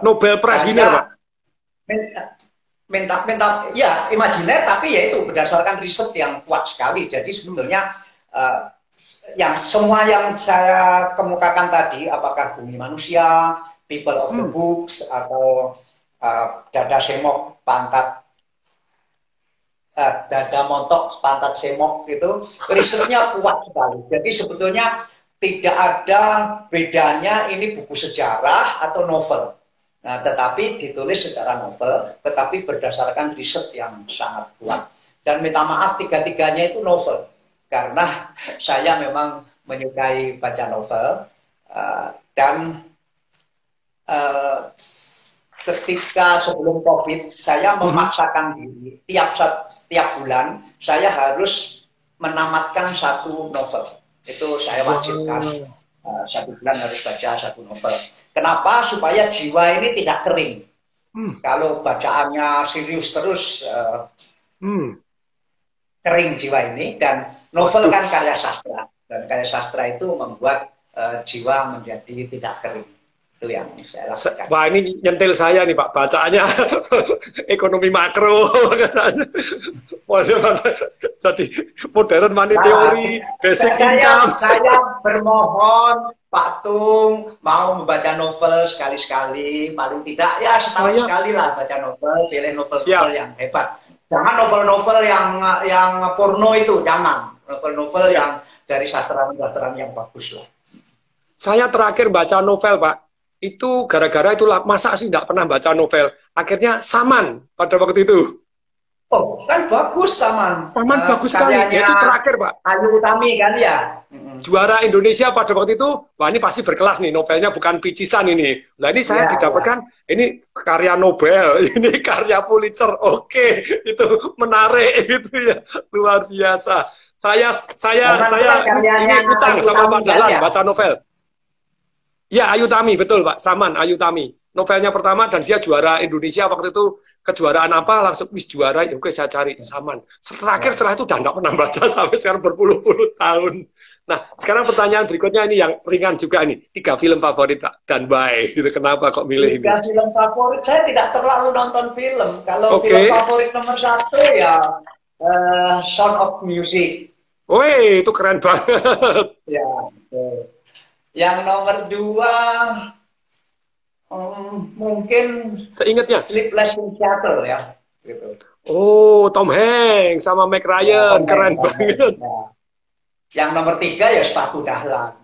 Nobel Prize winner Pak? Minta ya imajiner, tapi ya itu berdasarkan riset yang kuat sekali. Jadi sebetulnya yang semua yang saya kemukakan tadi, apakah Bumi Manusia, People of the Books, atau Dada Semok Dada Montok Pantat Semok, itu risetnya kuat sekali. Jadi sebetulnya tidak ada bedanya ini buku sejarah atau novel. Nah, tetapi ditulis secara novel, tetapi berdasarkan riset yang sangat kuat. Dan minta maaf, tiga-tiganya itu novel. Karena saya memang menyukai baca novel, dan ketika sebelum COVID, saya memaksakan diri tiap bulan saya harus menamatkan satu novel. Itu saya wajibkan, satu bulan harus baca satu novel. Kenapa? Supaya jiwa ini tidak kering. Kalau bacaannya serius terus, kering jiwa ini. Dan novel kan karya sastra, dan karya sastra itu membuat jiwa menjadi tidak kering. Itu yang saya lakukan. Wah, ini nyentil saya nih Pak, bacaannya ekonomi makro. Jadi modern money teori, basic income. Saya bermohon Pak Tung mau membaca novel sekali-sekali, paling tidak ya setahun sekali lah baca novel, pilih novel-novel yang hebat. Jangan novel-novel yang porno itu, jangan. Novel-novel yang dari sastrawan-sastrawan yang bagus lah. Saya terakhir baca novel, Pak. Itu gara-gara itulah, masa sih nggak pernah baca novel. Akhirnya Saman pada waktu itu. Oh, kan bagus Saman. Saman bagus sekali. Karyanya Itu terakhir, Pak. Ayu Utami kan ya. Juara Indonesia pada waktu itu, wah ini pasti berkelas nih, novelnya bukan picisan ini. Nah ini saya didapatkan, ini karya Nobel, ini karya Pulitzer, oke, itu menarik gitu ya, luar biasa. Saya ini utang sama Pak Dahlan baca novel. Ya, Ayu Tami, betul Pak, Saman, Ayu Tami. Novelnya pertama dan dia juara Indonesia waktu itu, kejuaraan apa langsung wis juara, ya oke saya cari Saman. Terakhir setelah itu udah nggak pernah baca sampai sekarang berpuluh-puluh tahun. Nah, sekarang pertanyaan berikutnya ini yang ringan juga nih. 3 film favorit Pak dan Bay. Gitu. Kenapa kok milih 3 ini? film favorit, saya tidak terlalu nonton film. Kalau film favorit nomor 1 ya Sound of Music. Woi, itu keren banget. Ya, yang nomor 2 mungkin seingatnya Sleepless in Seattle ya. Gitu. Oh, Tom Hanks sama Meg Ryan, keren banget. Ya. Yang nomor 3 ya Sepatu Dahlan.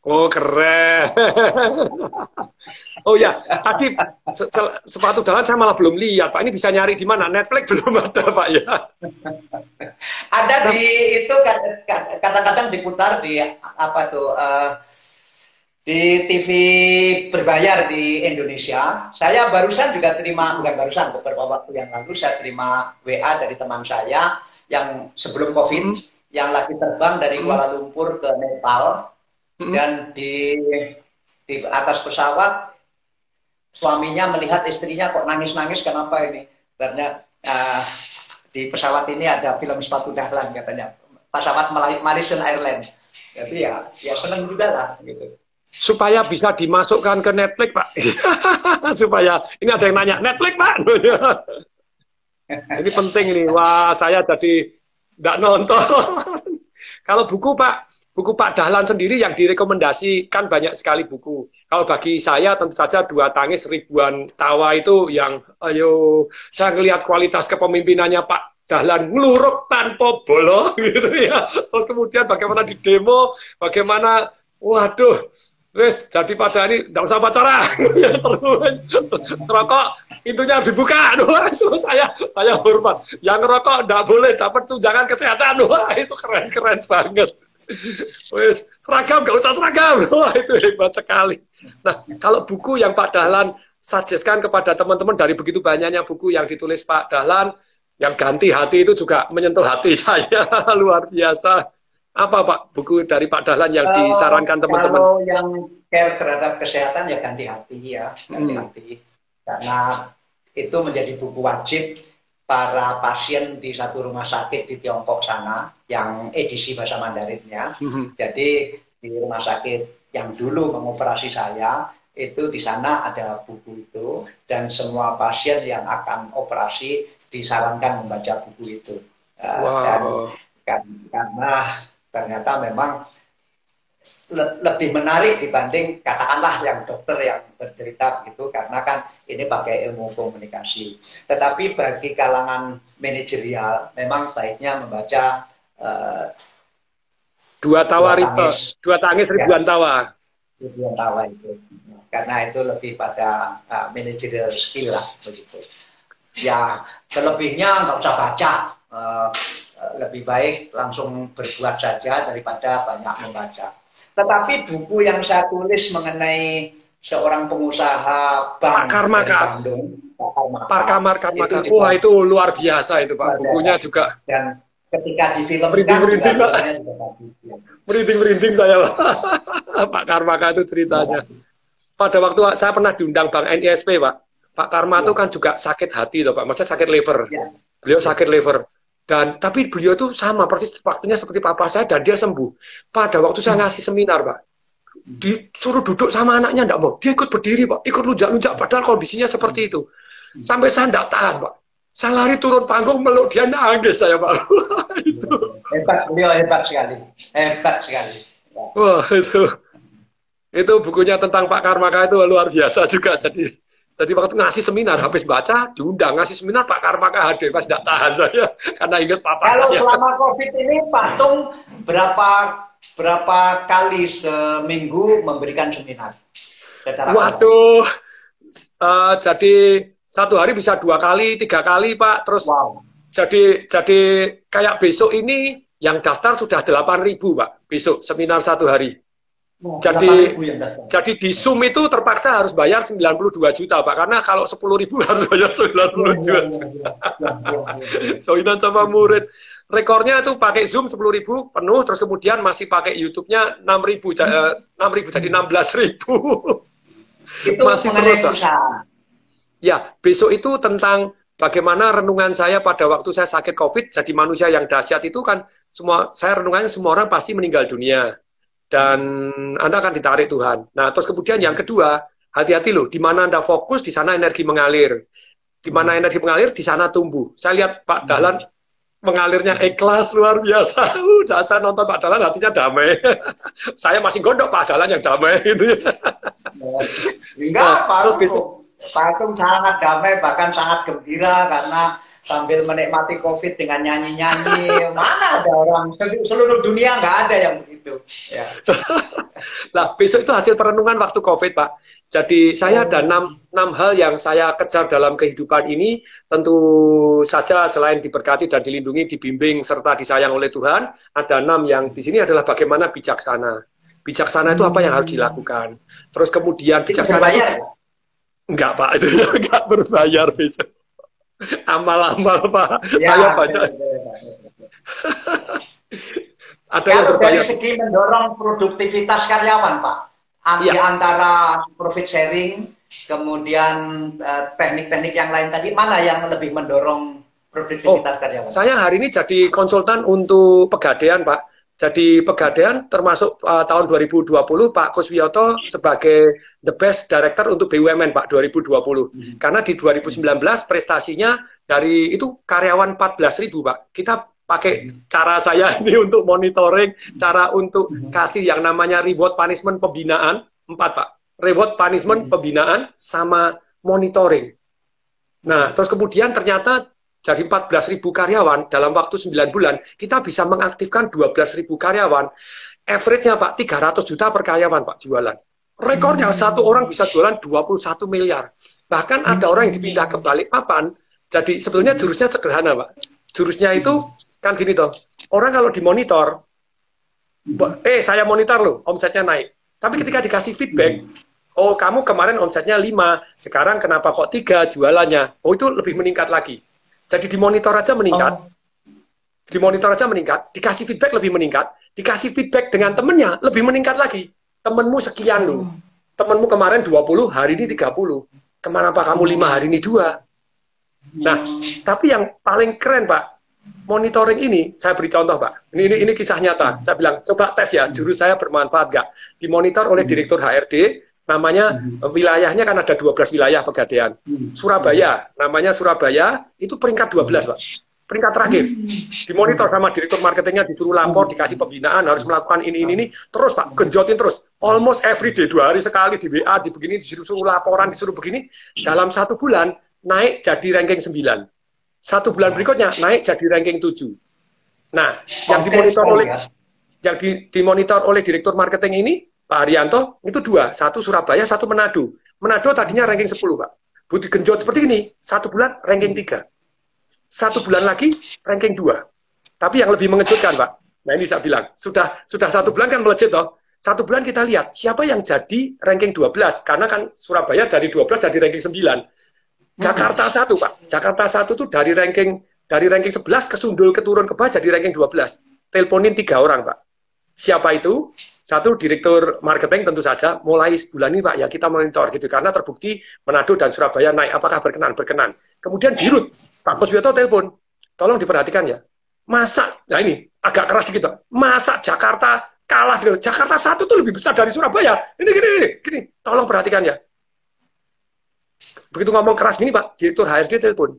Oh, keren. Oh ya, tadi Sepatu Dahlan saya malah belum lihat, Pak. Ini bisa nyari di mana? Netflix belum ada, Pak ya. Ada di itu kadang-kadang diputar di apa tuh di TV berbayar di Indonesia. Saya barusan juga terima, bukan barusan, beberapa waktu yang lalu saya terima WA dari teman saya yang sebelum COVID. Yang lagi terbang dari Kuala Lumpur ke Nepal dan di atas pesawat suaminya melihat istrinya kok nangis-nangis, kenapa ini? Karena di pesawat ini ada film Sepatu Dahlan katanya, pesawat Malaysian Airlines. Jadi ya seneng juga lah gitu. Supaya bisa dimasukkan ke Netflix, Pak. Supaya ini ada yang nanya Netflix, Pak. Ini penting nih. Wah, saya jadi nggak nonton. Kalau buku Pak Dahlan sendiri yang direkomendasikan banyak sekali buku. Kalau bagi saya tentu saja Dua Tangis Ribuan Tawa itu yang, ayo, saya ngelihat kualitas kepemimpinannya Pak Dahlan ngeluruk tanpa bolong gitu ya. Terus kemudian bagaimana di demo, bagaimana, waduh, wes jadi pada ini nggak usah pacaran, ya seru. Rokok pintunya dibuka, wah itu saya hormat. Yang rokok nggak boleh dapat tunjangan kesehatan, wah itu keren banget. Wes seragam nggak usah seragam, wah itu hebat sekali. Nah kalau buku yang Pak Dahlan suggestkan kepada teman-teman dari begitu banyaknya buku yang ditulis Pak Dahlan, yang ganti hati itu juga menyentuh hati saya luar biasa. Apa Pak buku dari Pak Dahlan yang disarankan teman-teman? Kalau yang care terhadap kesehatan ya Ganti Hati ya, Ganti Hati. Karena itu menjadi buku wajib para pasien di satu rumah sakit di Tiongkok sana, yang edisi bahasa Mandarinnya. Jadi di rumah sakit yang dulu mengoperasi saya, itu di sana ada buku itu, dan semua pasien yang akan operasi disarankan membaca buku itu. Wow. Dan karena ternyata memang lebih menarik dibanding katakanlah yang dokter yang bercerita gitu, karena kan ini pakai ilmu komunikasi. Tetapi bagi kalangan manajerial memang baiknya membaca Dua Tangis Ribuan Tawa. Ribuan Tawa itu, karena itu lebih pada manajerial skill lah begitu. Ya selebihnya nggak usah baca. Lebih baik langsung berbuat saja daripada banyak membaca. Tetapi buku yang saya tulis mengenai seorang pengusaha bank dari Bandung, Pak Kamar, wah itu luar biasa itu Pak, bukunya juga. Dan ketika difilmkan merinding saya Pak Karmaka itu ceritanya. Pada waktu saya pernah diundang Bank NISP Pak Karma itu kan juga sakit hati loh Pak, maksudnya sakit liver. Beliau sakit liver. Dan tapi beliau itu sama persis waktunya seperti papa saya dan dia sembuh. Pada waktu saya ngasih seminar Pak, disuruh duduk sama anaknya enggak mau, dia ikut berdiri Pak, ikut lunjak-lunjak padahal kondisinya seperti itu. Sampai saya enggak tahan Pak, saya lari turun panggung meluk dia, nangis saya Pak. Itu hebat, beliau hebat sekali. Wah itu bukunya tentang Pak Karmaka itu luar biasa juga. Jadi Jadi waktu ngasih seminar, habis baca, diundang ngasih seminar, pakar-pakar hadir, pas tidak tahan saya, karena ingat papa Kalau saya. selama COVID ini Pak Tung berapa kali seminggu memberikan seminar secara online? Waduh, jadi satu hari bisa 2 kali, 3 kali, Pak. Terus Wow. jadi kayak besok ini yang daftar sudah 8.000, Pak. Besok seminar satu hari. Jadi 8.000 yang daftar. jadi di Zoom itu terpaksa harus bayar 92 juta, Pak. Karena kalau 10.000 harus bayar 92 juta. Soinan sama murid. Rekornya itu pakai Zoom 10.000 penuh, terus kemudian masih pakai YouTube-nya 6.000, 6.000 jadi 16.000. Itu Masih mengenai terus, Pak. usaha. Ya, besok itu tentang bagaimana renungan saya pada waktu saya sakit COVID, jadi manusia yang dahsyat itu kan saya renungannya semua orang pasti meninggal dunia. Dan Anda akan ditarik Tuhan. Nah, terus kemudian yang kedua, hati-hati loh, di mana Anda fokus, di sana energi mengalir. Di mana energi mengalir, di sana tumbuh. Saya lihat Pak Dahlan mengalirnya ikhlas luar biasa. Saya nonton Pak Dahlan hatinya damai. Saya masih gondok Pak Dahlan yang damai gitu. Enggak, Pak Terus Tung. Pak Tung sangat damai, bahkan sangat gembira karena sambil menikmati COVID dengan nyanyi-nyanyi. Mana ada orang, seluruh dunia nggak ada yang begitu. Ya. Nah, besok itu hasil perenungan waktu COVID, Pak. Jadi saya ada 6 hal yang saya kejar dalam kehidupan ini. Tentu saja selain diberkati dan dilindungi, dibimbing, serta disayang oleh Tuhan, ada 6 yang di sini adalah bagaimana bijaksana. Bijaksana itu apa yang harus dilakukan. Terus kemudian bijaksana itu... Enggak, Pak. Itu enggak berbayar besok. Amal-amal, Pak. Ya, saya banyak. Ada yang berbayar. Dari segi mendorong produktivitas karyawan, Pak, di antara profit sharing, kemudian teknik-teknik yang lain tadi, mana yang lebih mendorong produktivitas karyawan? Saya hari ini jadi konsultan untuk Pegadaian, Pak. Jadi Pegadaian termasuk tahun 2020 Pak Kuswiyoto sebagai the best director untuk BUMN Pak 2020. Karena di 2019 prestasinya dari itu karyawan 14.000 Pak. Kita pakai cara saya ini untuk monitoring, cara untuk kasih yang namanya reward punishment pembinaan 4 Pak. Reward punishment pembinaan sama monitoring. Nah, terus kemudian ternyata jadi 14.000 karyawan dalam waktu 9 bulan, kita bisa mengaktifkan 12.000 karyawan. Average-nya Pak, 300 juta per karyawan Pak jualan. Rekornya satu orang bisa jualan 21 miliar. Bahkan ada orang yang dipindah ke Balikpapan, jadi sebetulnya jurusnya sederhana Pak. Jurusnya itu kan gini toh, orang kalau dimonitor, saya monitor loh, omsetnya naik. Tapi ketika dikasih feedback, oh kamu kemarin omsetnya 5, sekarang kenapa kok 3 jualannya? Oh itu lebih meningkat lagi. Jadi dimonitor aja meningkat, dimonitor aja meningkat, dikasih feedback lebih meningkat, dikasih feedback dengan temennya lebih meningkat lagi. Temenmu sekian loh, temenmu kemarin 20, hari ini 30. Kenapa kamu 5, hari ini 2? Nah, tapi yang paling keren Pak, monitoring ini, saya beri contoh Pak, ini kisah nyata, saya bilang, coba tes ya, jurus saya bermanfaat nggak? Dimonitor oleh Direktur HRD, namanya wilayahnya kan ada 12 wilayah Pegadaian. Surabaya, namanya Surabaya, itu peringkat 12, Pak. Peringkat terakhir. Dimonitor sama direktur marketingnya, disuruh lapor, dikasih pembinaan, harus melakukan ini. Terus, Pak, genjotin terus. Almost every day, 2 hari sekali, di WA, di begini, disuruh laporan, disuruh begini. Dalam 1 bulan, naik jadi ranking 9. 1 bulan berikutnya, naik jadi ranking 7. Nah, yang dimonitor oleh direktur marketing ini, Pak Haryanto, itu 2. 1 Surabaya, 1 Manado. Manado tadinya ranking 10, Pak. Budi genjot seperti ini, 1 bulan ranking 3. 1 bulan lagi ranking 2. Tapi yang lebih mengejutkan, Pak. Nah ini saya bilang, sudah 1 bulan kan melejit toh. 1 bulan kita lihat, siapa yang jadi ranking 12. Karena kan Surabaya dari 12 jadi ranking 9. Jakarta 1, Pak. Jakarta 1 itu dari ranking 11 kesundul keturun ke bawah jadi ranking 12. Teleponin 3 orang, Pak. Siapa itu? 1 direktur marketing tentu saja, mulai bulan ini Pak ya kita monitor gitu karena terbukti Manado dan Surabaya naik, apakah berkenan. Kemudian dirut Pak Kuswiyoto telepon, tolong diperhatikan ya. Masa, nah ini agak keras gitu. Masa Jakarta kalah dengan Jakarta 1 tuh lebih besar dari Surabaya. Gini, tolong perhatikan ya. Begitu ngomong keras gini Pak, direktur HRD telepon.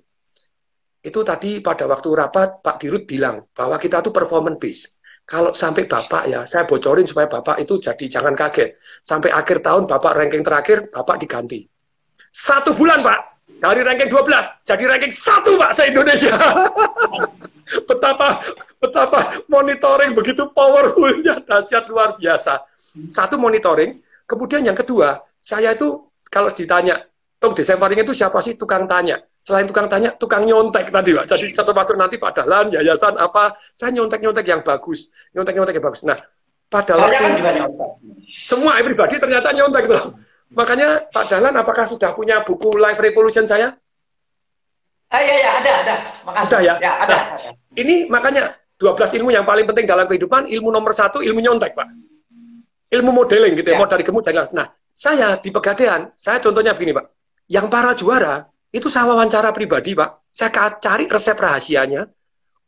Itu tadi pada waktu rapat Pak Dirut bilang bahwa kita tuh performance based. Kalau sampai Bapak ya, saya bocorin supaya Bapak itu jadi jangan kaget. Sampai akhir tahun Bapak ranking terakhir, Bapak diganti. 1 bulan Pak, dari ranking 12 jadi ranking 1 Pak se-Indonesia. betapa monitoring begitu powerfulnya, dahsyat luar biasa. Satu monitoring, kemudian yang kedua, saya itu kalau ditanya, Tung Desember itu siapa sih tukang tanya? Selain tukang tanya, tukang nyontek tadi Pak. Jadi satu masuk nanti Pak Dahlan, yayasan apa, saya nyontek-nyontek yang bagus, nyontek-nyontek yang bagus. Nah, pada waktu semua everybody ternyata nyontek tuh. Makanya Pak Dahlan, apakah sudah punya buku Life Revolution saya? Iya, ada. Makasih. Ada ya? Ya, ada. Nah, ini makanya 12 ilmu yang paling penting dalam kehidupan, ilmu nomor 1, ilmu nyontek, Pak. Ilmu modeling gitu ya, modal gemuk dan lain. Nah, saya di Pegadaian, saya contohnya begini, Pak. Yang para juara, itu saya wawancara pribadi, Pak. Saya cari resep rahasianya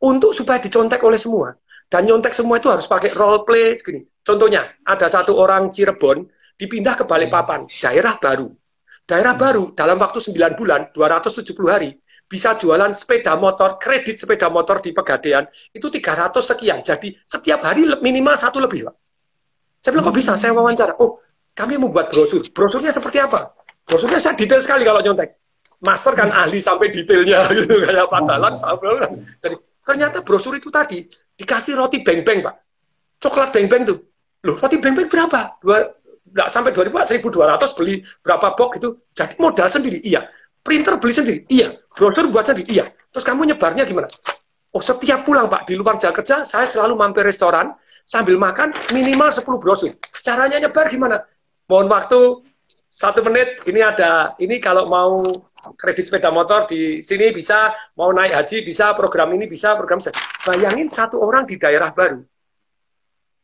untuk supaya dicontek oleh semua. Dan nyontek semua itu harus pakai role play gini. Contohnya, ada satu orang Cirebon dipindah ke Balikpapan, daerah baru. Daerah baru dalam waktu 9 bulan, 270 hari, bisa jualan sepeda motor, kredit sepeda motor di Pegadaian, itu 300 sekian. Jadi setiap hari minimal 1 lebih, Pak. Saya bilang, kok bisa? Saya wawancara. Oh, kami membuat brosur. Brosurnya seperti apa? Brosurnya saya detail sekali kalau nyontek. Master kan ahli sampai detailnya, gitu, kayak Pak Dahlan. Jadi ternyata brosur itu tadi, dikasih roti beng-beng, Pak. Coklat beng-beng tuh. Loh, roti beng-beng berapa? Nggak sampai 1.200 beli berapa box itu. Jadi modal sendiri, iya. Printer beli sendiri, iya. Brosur buat sendiri, iya. Terus kamu nyebarnya gimana? Oh, setiap pulang Pak, di luar jam kerja, saya selalu mampir restoran, sambil makan minimal 10 brosur. Caranya nyebar gimana? Mohon waktu 1 menit, ini kalau mau kredit sepeda motor di sini bisa, mau naik haji bisa, program ini bisa, program bisa. Bayangin satu orang di daerah baru,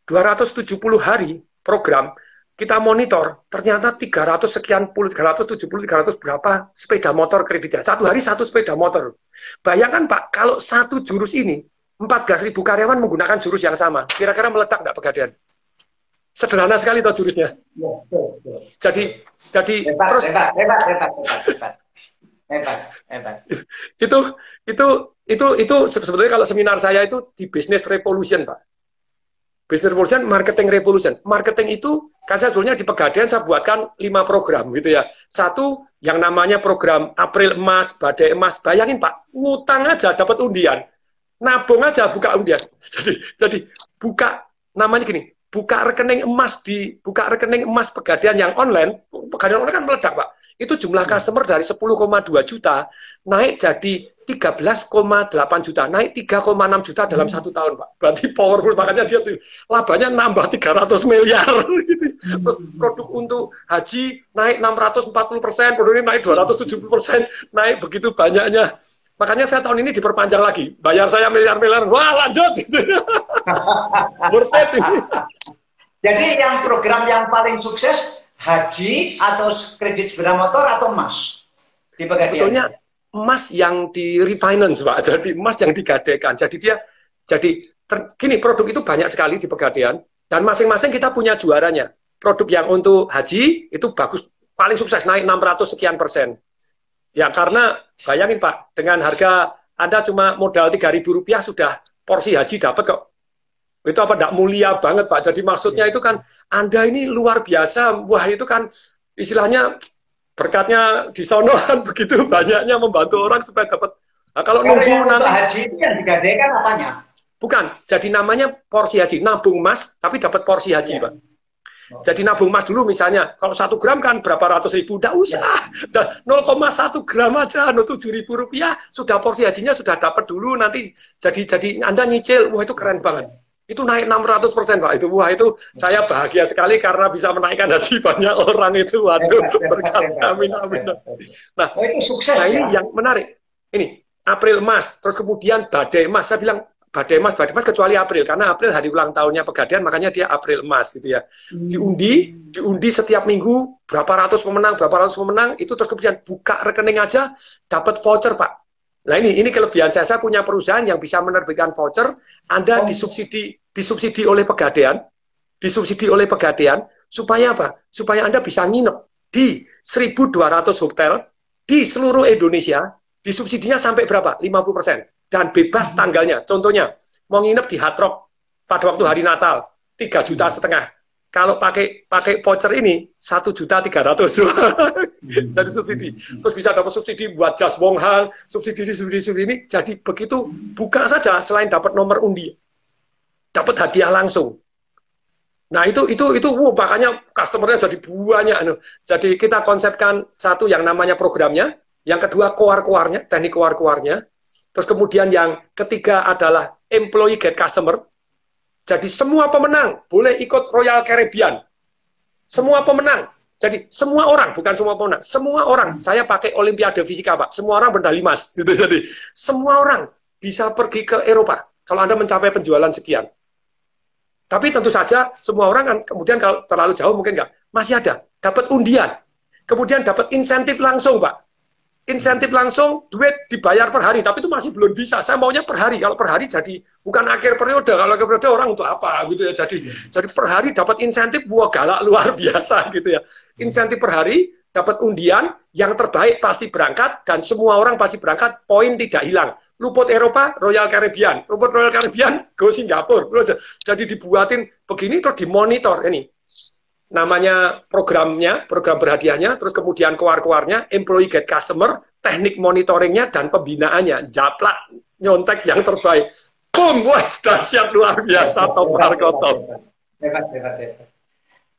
270 hari program, kita monitor, ternyata 300 sekian puluh, 370, 300 berapa sepeda motor kreditnya. Satu hari 1 sepeda motor. Bayangkan Pak, kalau 1 jurus ini, 14.000 karyawan menggunakan jurus yang sama. Kira-kira meledak nggak Pegadaian? Sederhana sekali toh jurusnya. Jadi terus hebat. Itu sebetulnya kalau seminar saya itu di Business Revolution, Pak. Business Revolution, Marketing Revolution. Marketing itu, kan saya sebetulnya di Pegadaian saya buatkan 5 program gitu ya. 1, yang namanya program April Emas, Badai Emas. Bayangin Pak, ngutang aja dapat undian. Nabung aja buka undian. Jadi buka, namanya gini, buka rekening emas Pegadaian yang online, Pegadaian online kan meledak Pak. Itu jumlah customer dari 10,2 juta, naik jadi 13,8 juta, naik 3,6 juta dalam 1 tahun, Pak. Berarti powerful, makanya dia tuh labanya nambah 300 miliar. Gitu. Terus produk untuk haji naik 640%, produk ini naik 270%, naik begitu banyaknya. Makanya saya tahun ini diperpanjang lagi, bayar saya miliar-miliar, wah lanjut. Gitu. Worth ini. Jadi yang program yang paling sukses, haji atau kredit sepeda motor atau emas? Di Pegadaian. Sebetulnya emas yang di refinance Pak, jadi emas yang digadaikan. Gini, produk itu banyak sekali di Pegadaian dan masing-masing kita punya juaranya. Produk yang untuk haji itu bagus, paling sukses naik 600 sekian %. Ya karena bayangin Pak, dengan harga Anda cuma modal Rp3.000 sudah porsi haji dapat kok. Itu apa enggak mulia banget Pak. Jadi maksudnya itu kan Anda ini luar biasa. Wah, itu kan istilahnya berkatnya di sono kan begitu banyaknya membantu orang supaya dapat. Nah, kalau nunggu nanti haji itu yang digadaikan apanya? Bukan, jadi namanya porsi haji, nabung emas tapi dapat porsi haji, Pak. Jadi nabung emas dulu misalnya, kalau 1 gram kan berapa ratus ribu, udah usah, 0,1 gram aja, Rp7.000 sudah porsi hajinya sudah dapat dulu, nanti jadi Anda nyicil, wah itu keren banget. Itu naik 600% Pak, itu wah itu saya bahagia sekali karena bisa menaikkan haji banyak orang itu, waduh, berkat amin. Nah, itu sukses, nah ini yang menarik, ini April Emas, terus kemudian Badai Emas, saya bilang Badai Emas kecuali April, karena April hari ulang tahunnya Pegadaian, makanya dia April Emas gitu ya. Diundi setiap minggu berapa ratus pemenang, itu terus kemudian buka rekening aja dapat voucher Pak. Nah ini kelebihan saya punya perusahaan yang bisa menerbitkan voucher, Anda disubsidi oleh Pegadaian, supaya apa? Supaya Anda bisa nginep di 1.200 hotel di seluruh Indonesia, disubsidinya sampai berapa? 50%. Dan bebas tanggalnya. Contohnya, mau nginep di Hard Rock pada waktu hari Natal, 3,5 juta. kalau pakai voucher ini 1.300.000 jadi subsidi. Terus bisa dapat subsidi buat jas Bonghang, subsidi ini. Jadi begitu buka saja, selain dapat nomor undi, dapat hadiah langsung. Nah itu makanya customernya jadi banyak. Jadi kita konsepkan satu yang namanya programnya, yang kedua koar-koarnya, teknik koar-koarnya. Terus kemudian yang ketiga adalah employee get customer. Jadi semua pemenang boleh ikut Royal Caribbean. Semua pemenang. Jadi semua orang, bukan semua pemenang, semua orang. Saya pakai Olimpiade Fisika, Pak. Semua orang medali emas. Gitu. Jadi semua orang bisa pergi ke Eropa kalau Anda mencapai penjualan sekian. Tapi tentu saja semua orang kan kemudian kalau terlalu jauh mungkin nggak. Masih ada. Dapat undian. Kemudian dapat insentif langsung, Pak. Insentif langsung, duit dibayar per hari, tapi itu masih belum bisa. Saya maunya per hari. Kalau per hari jadi bukan akhir periode. Kalau akhir periode orang untuk apa gitu ya. Jadi per hari dapat insentif, buah galak luar biasa gitu ya. Insentif per hari, dapat undian, yang terbaik pasti berangkat dan semua orang pasti berangkat, poin tidak hilang. Luput Eropa, Royal Caribbean. Luput Royal Caribbean, go Singapura. Jadi dibuatin begini terus dimonitor ini. Namanya programnya, program berhadiahnya, terus kemudian koar-koarnya, employee get customer, teknik monitoringnya, dan pembinaannya. Japlak, nyontek yang terbaik. Boom, wes, dahsyat luar biasa, top top. Hebat.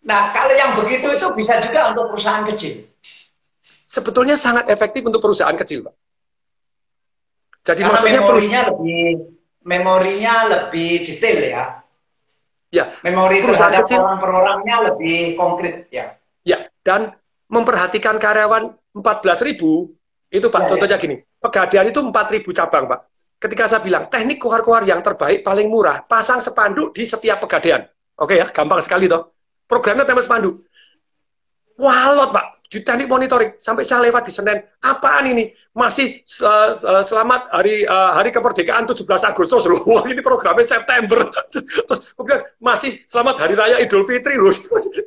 Nah, kalau yang begitu itu bisa juga untuk perusahaan kecil? Sebetulnya sangat efektif untuk perusahaan kecil, Pak. Jadi karena maksudnya memorinya lebih detail ya? Ya, memori terhadap orang per orangnya lebih konkret ya. Ya, dan memperhatikan karyawan 14.000 itu Pak, contohnya gini, Pegadaian itu 4.000 cabang Pak. Ketika saya bilang teknik koar-koar yang terbaik paling murah, pasang spanduk di setiap Pegadaian. Oke ya, gampang sekali toh. Programnya tempel spanduk. Walot Pak, di teknik monitoring sampai saya lewat di Senen. Apaan ini? Masih selamat hari kemerdekaan 17 Agustus loh. Wah, ini programnya September. Terus kemudian masih selamat hari raya Idul Fitri loh.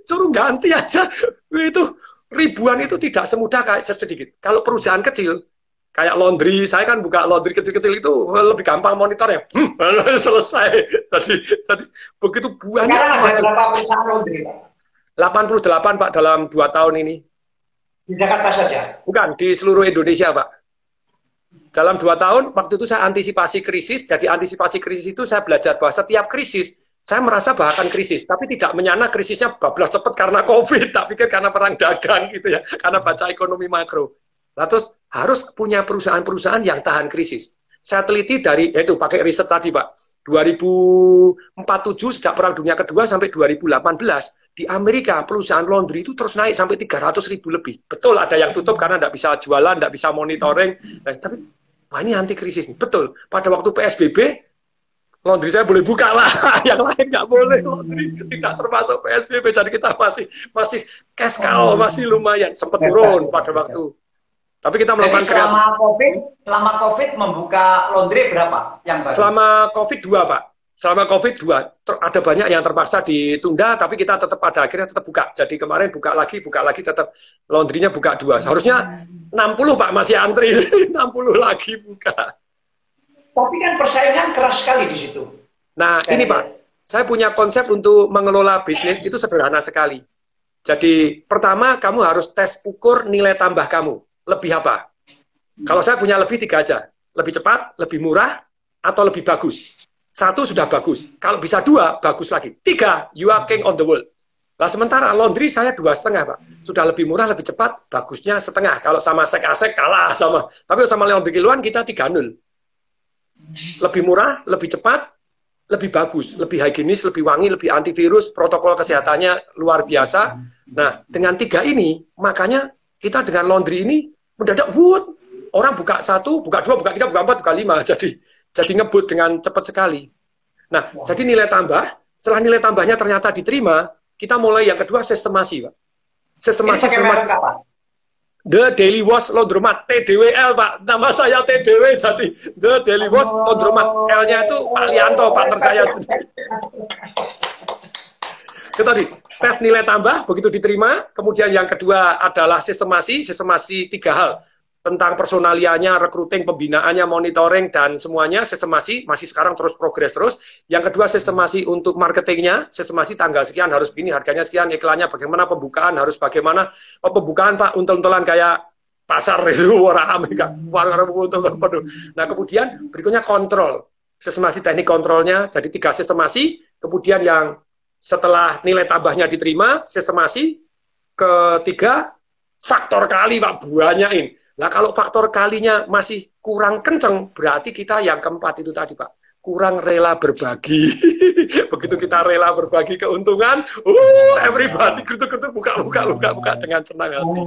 Suruh ganti aja. Itu ribuan itu tidak semudah kayak sedikit. Kalau perusahaan kecil kayak laundry, saya kan buka laundry kecil-kecil itu lebih gampang monitornya. Selesai. Jadi begitu banyak. Sekarang ada berapa perusahaan laundry Pak? 88 Pak dalam 2 tahun ini. Di Jakarta saja? Bukan, di seluruh Indonesia Pak. Dalam 2 tahun, waktu itu saya antisipasi krisis, jadi antisipasi krisis itu saya belajar bahwa setiap krisis, saya merasa bahwa akan krisis, tapi tidak menyana krisisnya bablas cepat karena COVID, tak pikir karena perang dagang gitu ya, karena baca ekonomi makro. Nah, terus harus punya perusahaan-perusahaan yang tahan krisis. Saya teliti dari, yaitu pakai riset tadi Pak, 2047 sejak Perang Dunia Kedua sampai 2018, di Amerika perusahaan laundry itu terus naik sampai 300.000 lebih. Betul ada yang tutup karena tidak bisa jualan, tidak bisa monitoring. Tapi wah ini anti krisis nih. Betul. Pada waktu PSBB laundry saya boleh buka lah, yang lain nggak boleh. Laundry tidak termasuk PSBB. Jadi kita masih cash cow, masih lumayan. Sempat turun pada waktu. Tapi kita melakukan selama COVID membuka laundry berapa yang baru? Selama COVID 2 Pak. Selama COVID 2, ada banyak yang terpaksa ditunda, tapi kita tetap pada akhirnya tetap buka. Jadi kemarin buka lagi tetap laundrynya buka 2. Seharusnya 60 Pak, masih antri. 60 lagi buka. Tapi kan persaingan keras sekali di situ. Nah ini Pak, saya punya konsep untuk mengelola bisnis itu sederhana sekali. Jadi pertama kamu harus tes ukur nilai tambah kamu. Lebih apa? Kalau saya punya lebih 3 aja. Lebih cepat, lebih murah, atau lebih bagus. 1 sudah bagus. Kalau bisa 2, bagus lagi. 3, you are king of the world. Nah, sementara laundry saya 2,5, Pak. Sudah lebih murah, lebih cepat, bagusnya setengah. Kalau sama sek-asek kalah sama. Tapi sama laundry kiloan kita 3-0. Lebih murah, lebih cepat, lebih bagus, lebih higienis, lebih wangi, lebih antivirus, protokol kesehatannya luar biasa. Nah, dengan 3 ini, makanya kita dengan laundry ini mendadak orang buka 1, buka 2, buka 3, buka 4, buka 5. Jadi ngebut dengan cepat sekali. Nah, jadi nilai tambah, setelah nilai tambahnya ternyata diterima, kita mulai yang kedua sistemasi, Pak. Sistemasi. The Daily Wash Laundromat, TDWL, Pak. Nama saya TDW, jadi The Daily Wash Laundromat. L-nya itu Pak Lianto, partner saya. Itu tadi, tes nilai tambah, begitu diterima. Kemudian yang kedua adalah sistemasi 3 hal. tentang personalianya, recruiting, pembinaannya, monitoring, dan semuanya, sistemasi, masih sekarang terus progres terus. Yang kedua, sistemasi untuk marketingnya, sistemasi tanggal sekian harus begini, harganya sekian, iklannya bagaimana, pembukaan harus bagaimana, oh pembukaan Pak, untel-untelan kayak pasar itu, orang Amerika, orang untel-untelan penuh. Nah kemudian berikutnya kontrol, sistemasi teknik kontrolnya, jadi 3 sistemasi, kemudian yang setelah nilai tambahnya diterima, sistemasi, ketiga, faktor kali Pak, banyakin. Nah kalau faktor kalinya masih kurang kenceng, berarti kita yang keempat itu tadi Pak, kurang rela berbagi. Begitu kita rela berbagi keuntungan, everybody gitu-gitu buka dengan senang hati.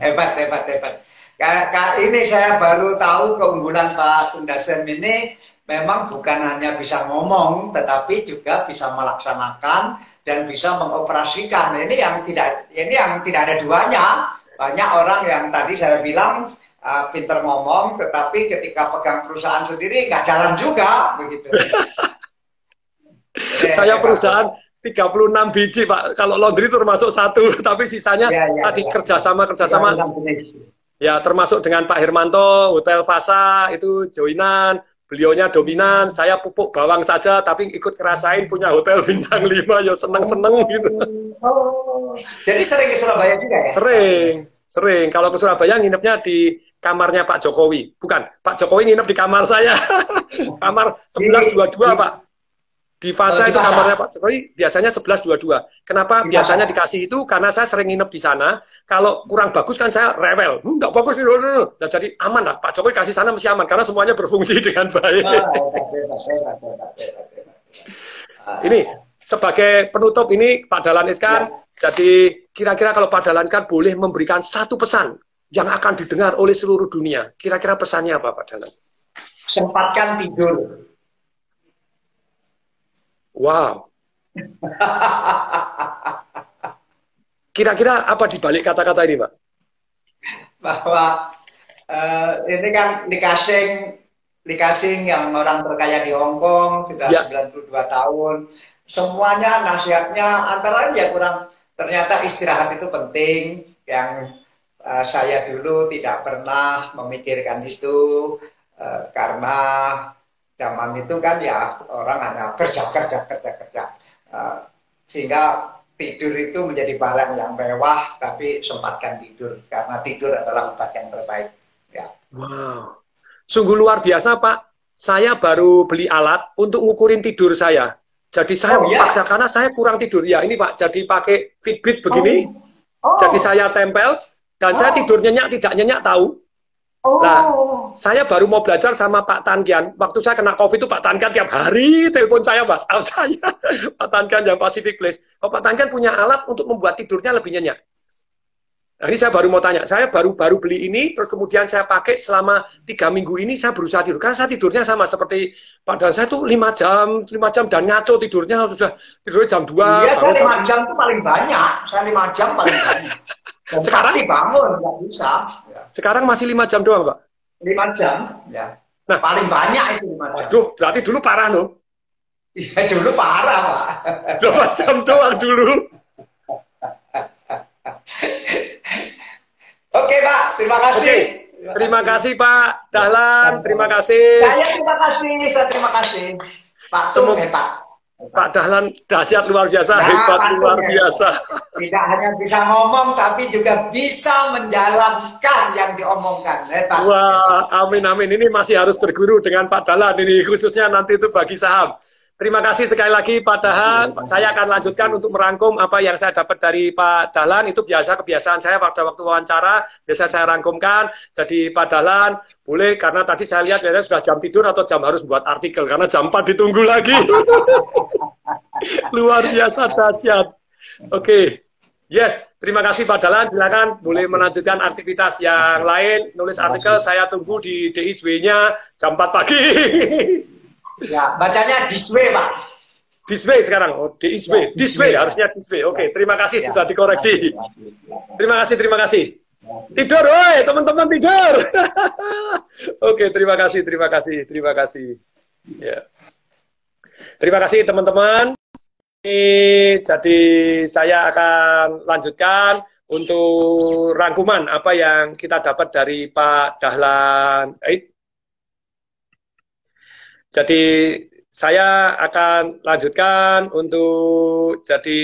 Hebat, hebat, hebat. Ini saya baru tahu keunggulan Pak Kundasem ini memang bukan hanya bisa ngomong, tetapi juga bisa melaksanakan dan bisa mengoperasikan. Ini yang tidak ada duanya. Banyak orang yang tadi saya bilang pinter ngomong, tetapi ketika pegang perusahaan sendiri nggak jalan juga, begitu. Saya perusahaan 36 biji Pak. Kalau laundry itu termasuk 1, tapi sisanya tadi kerjasama. Ya termasuk dengan Pak Hermanto, Hotel Fasa itu joinan. Beliaunya dominan, saya pupuk bawang saja, tapi ikut ngerasain punya hotel bintang 5, ya seneng-seneng gitu. Jadi sering ke Surabaya juga ya? Sering. Kalau ke Surabaya nginepnya di kamarnya Pak Jokowi. Bukan, Pak Jokowi nginep di kamar saya. Kamar 1122 Pak. Di Fasa itu kamarnya Pak Jokowi biasanya 1122. Kenapa biasanya dikasih itu? Karena saya sering nginep di sana. Kalau kurang bagus kan saya rewel. Enggak bagus nih. Nah, jadi aman lah. Pak Jokowi kasih sana mesti aman karena semuanya berfungsi dengan baik. Ini sebagai penutup ini Pak Dahlan Iskan. Jadi kira-kira kalau Pak Dahlan Iskan boleh memberikan 1 pesan yang akan didengar oleh seluruh dunia. Kira-kira pesannya apa Pak Dahlan? Sempatkan tidur. Wow. Kira-kira apa dibalik kata-kata ini, Pak? Bahwa ini kan dikasih yang orang terkaya di Hong Kong sudah 92 tahun. Semuanya nasihatnya antara lain ya kurang. Ternyata istirahat itu penting. Yang saya dulu tidak pernah memikirkan itu karena zaman itu kan ya orang hanya kerja. Sehingga tidur itu menjadi barang yang mewah, tapi sempatkan tidur. Karena tidur adalah obat yang terbaik. Ya. Wow. Sungguh luar biasa, Pak. Saya baru beli alat untuk ngukurin tidur saya. Jadi saya paksa, karena saya kurang tidur. Ya, ini Pak, jadi pakai Fitbit begini. Jadi saya tempel, dan saya tidur nyenyak, tidak nyenyak tahu. Nah, saya baru mau belajar sama Pak Tankian. Waktu saya kena COVID itu Pak Tankian tiap hari telepon saya, WhatsApp saya. Pak Tankian yang Pacific Place. Oh, Pak Tankian punya alat untuk membuat tidurnya lebih nyenyak. Nah, ini saya baru mau tanya. Saya baru beli ini, terus kemudian saya pakai selama 3 minggu ini saya berusaha tidur. Karena saya tidurnya sama seperti padahal saya tuh 5 jam dan ngaco tidurnya sudah tidurnya jam 2. Iya, saya 5 jam itu paling banyak. Saya 5 jam paling banyak. Dan sekarang sih bangun, nggak bisa. Ya. Sekarang masih 5 jam doang, Pak? 5 jam, ya. Nah, paling banyak itu 5 jam. Aduh, berarti dulu parah, loh. Iya, dulu parah, Pak. 2 jam doang dulu. Oke, Pak. Terima kasih. Terima kasih, Pak Dahlan. Terima kasih. Saya terima kasih. Pak Tung, Pak. Pak Dahlan dahsyat luar biasa, hebat luar biasa. Tidak hanya bisa ngomong, tapi juga bisa menjalankan yang diomongkan. Hebat. Wah, amin. Ini masih harus berguru dengan Pak Dahlan ini, khususnya nanti itu bagi saham. Terima kasih sekali lagi Pak Dahlan. Saya akan lanjutkan untuk merangkum apa yang saya dapat dari Pak Dahlan. Itu kebiasaan saya pada waktu wawancara, biasa saya rangkumkan. Jadi Pak Dahlan, boleh, karena tadi saya lihat sudah jam tidur atau jam harus buat artikel, karena jam 4 ditunggu lagi. Luar biasa, dahsyat. Oke. Yes, terima kasih Pak Dahlan. Silakan boleh melanjutkan aktivitas yang lain. Nulis artikel, saya tunggu di DISW-nya jam 4 pagi. Ya, bacanya Disway, Pak. Disway sekarang. Oh, Disway. Disway, harusnya Disway. Oke, terima kasih sudah dikoreksi. Terima kasih. Tidur, woi, teman-teman tidur. Oke, terima kasih. Ya. Terima kasih teman-teman. Jadi saya akan lanjutkan untuk rangkuman apa yang kita dapat dari Pak Dahlan. Jadi saya akan lanjutkan untuk jadi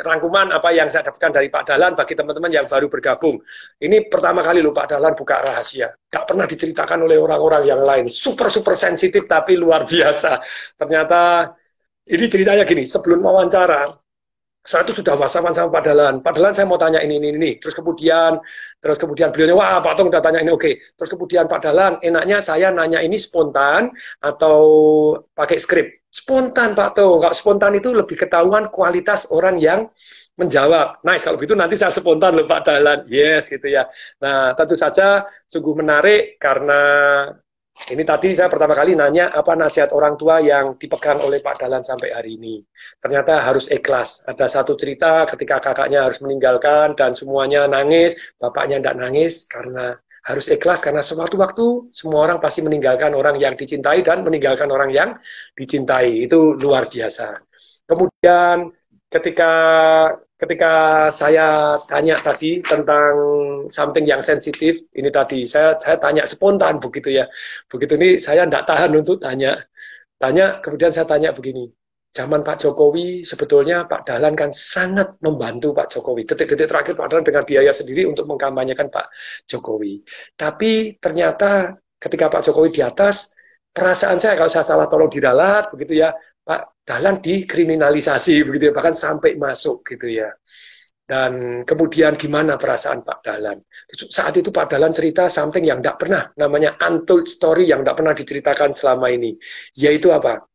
rangkuman apa yang saya dapatkan dari Pak Dahlan bagi teman-teman yang baru bergabung. Ini pertama kali loh Pak Dahlan buka rahasia. Gak pernah diceritakan oleh orang-orang yang lain. Super sensitif tapi luar biasa. Ternyata ini ceritanya gini, sebelum wawancara, saya itu sudah whatsappan sama Pak Dahlan. Pak Dahlan saya mau tanya ini. Terus kemudian beliaunya, wah Pak Tong udah tanya ini, oke. Terus kemudian Pak Dahlan, enaknya saya nanya ini spontan atau pakai skrip? Spontan Pak Tong. Kalau spontan itu lebih ketahuan kualitas orang yang menjawab. Nice, kalau gitu nanti saya spontan loh Pak Dahlan. Yes, gitu ya. Nah, tentu saja sungguh menarik karena ini tadi saya pertama kali nanya apa nasihat orang tua yang dipegang oleh Pak Dahlan sampai hari ini. Ternyata harus ikhlas. Ada satu cerita ketika kakaknya harus meninggalkan dan semuanya nangis, bapaknya tidak nangis karena harus ikhlas karena suatu waktu semua orang pasti meninggalkan orang yang dicintai dan meninggalkan orang yang dicintai. Itu luar biasa. Kemudian ketika saya tanya tadi tentang something yang sensitif, ini tadi saya tanya spontan begitu ya. Begitu ini saya tidak tahan untuk tanya, kemudian saya tanya begini. Zaman Pak Jokowi sebetulnya Pak Dahlan kan sangat membantu Pak Jokowi. Detik-detik terakhir Pak Dahlan dengan biaya sendiri untuk mengkampanyekan Pak Jokowi. Tapi ternyata ketika Pak Jokowi di atas, perasaan saya kalau saya salah tolong diralat begitu ya, Pak Dahlan dikriminalisasi begitu ya, bahkan sampai masuk gitu ya. Dan kemudian gimana perasaan Pak Dahlan? Saat itu Pak Dahlan cerita something yang tidak pernah, namanya untold story yang tidak pernah diceritakan selama ini. Yaitu apa?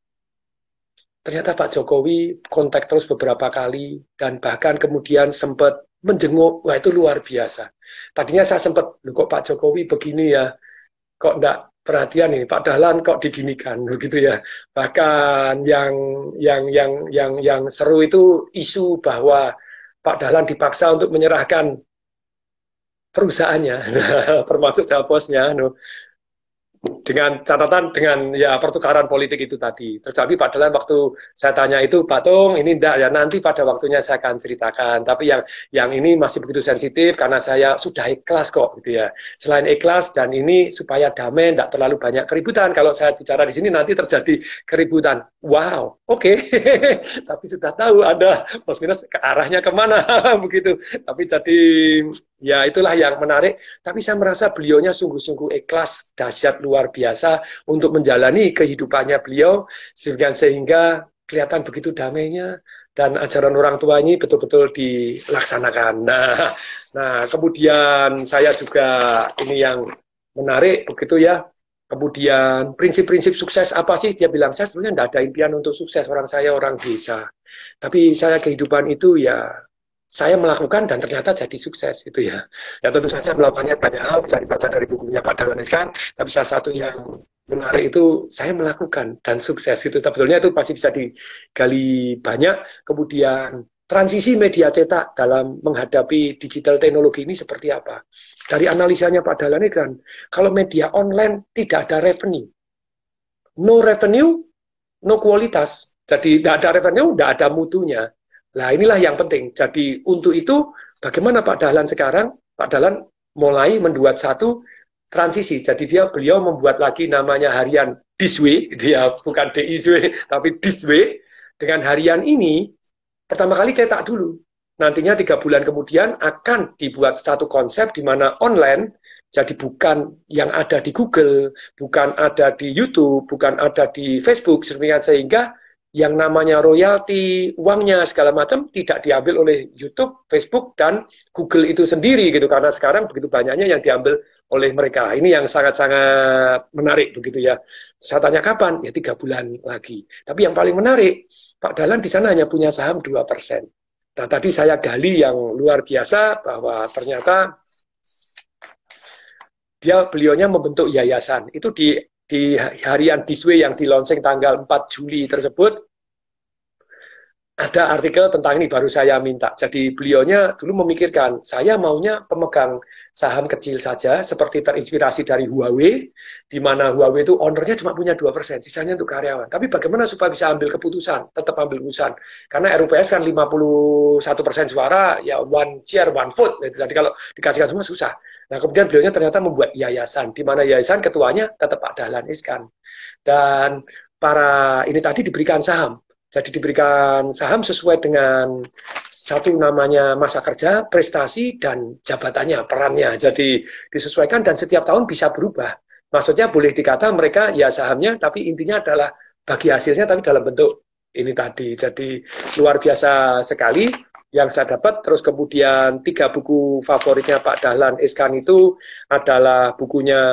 Ternyata Pak Jokowi kontak terus beberapa kali dan bahkan kemudian sempat menjenguk. Wah itu luar biasa. Tadinya saya sempat, kok Pak Jokowi begini ya, kok enggak perhatian ini Pak Dahlan kok diginikan begitu ya. Bahkan yang seru itu isu bahwa Pak Dahlan dipaksa untuk menyerahkan perusahaannya, termasuk Jalposnya, dengan catatan dengan ya pertukaran politik itu tadi. Terus tapi Pak Dahlan waktu saya tanya itu, Pak Tung ini enggak ya, nanti pada waktunya saya akan ceritakan. Tapi yang ini masih begitu sensitif karena saya sudah ikhlas kok gitu ya. Selain ikhlas dan ini supaya damai, enggak terlalu banyak keributan. Kalau saya bicara di sini nanti terjadi keributan. Wow, oke. Tapi sudah tahu ada plus minus ke arahnya kemana begitu. Tapi jadi ya itulah yang menarik. Tapi saya merasa beliaunya sungguh-sungguh ikhlas, dahsyat luar biasa untuk menjalani kehidupannya beliau sehingga kelihatan begitu damainya dan ajaran orang tua ini betul-betul dilaksanakan. Nah, kemudian saya juga ini yang menarik begitu ya. Kemudian prinsip-prinsip sukses apa sih? Dia bilang saya sebenarnya tidak ada impian untuk sukses, orang saya orang desa. Tapi saya kehidupan itu ya saya melakukan dan ternyata jadi sukses itu ya. Ya tentu saja melakukannya banyak hal, bisa dibaca dari bukunya Pak Dahlan kan. Tapi salah satu yang menarik itu saya melakukan dan sukses itu. Sebetulnya itu pasti bisa digali banyak. Kemudian transisi media cetak dalam menghadapi digital teknologi ini seperti apa? Dari analisanya Pak Dahlan ini kan, kalau media online tidak ada revenue, no revenue, no kualitas. Jadi tidak ada revenue, tidak ada mutunya. Nah inilah yang penting. Jadi untuk itu bagaimana Pak Dahlan sekarang? Pak Dahlan mulai membuat satu transisi. Jadi beliau membuat lagi namanya harian This Way. Dia bukan DISW tapi This Way. Dengan harian ini pertama kali cetak dulu. Nantinya 3 bulan kemudian akan dibuat satu konsep di mana online. Jadi bukan yang ada di Google, bukan ada di YouTube, bukan ada di Facebook, sehingga yang namanya royalti, uangnya segala macam tidak diambil oleh YouTube, Facebook, dan Google itu sendiri gitu. Karena sekarang begitu banyaknya yang diambil oleh mereka. Ini yang sangat-sangat menarik begitu ya. Saya tanya kapan? Ya 3 bulan lagi. Tapi yang paling menarik, Pak Dahlan di sana hanya punya saham 2%. Nah tadi saya gali yang luar biasa bahwa ternyata beliaunya membentuk yayasan. Itu di harian This Way yang di launching tanggal 4 Juli tersebut ada artikel tentang ini baru saya minta. Jadi beliaunya dulu memikirkan, saya maunya pemegang saham kecil saja, seperti terinspirasi dari Huawei, di mana Huawei itu ownernya cuma punya 2%, sisanya untuk karyawan. Tapi bagaimana supaya bisa ambil keputusan, tetap ambil keputusan? Karena RUPS kan 51% suara, ya one share, one vote. Jadi kalau dikasihkan semua susah. Nah kemudian beliaunya ternyata membuat yayasan, di mana yayasan ketuanya tetap Pak Dahlan Iskan. Dan para ini tadi diberikan saham. Jadi diberikan saham sesuai dengan satu namanya masa kerja, prestasi, dan jabatannya, perannya. Jadi disesuaikan dan setiap tahun bisa berubah. Maksudnya boleh dikata mereka ya sahamnya, tapi intinya adalah bagi hasilnya tapi dalam bentuk ini tadi. Jadi luar biasa sekali yang saya dapat. Terus kemudian 3 buku favoritnya Pak Dahlan Iskan itu adalah bukunya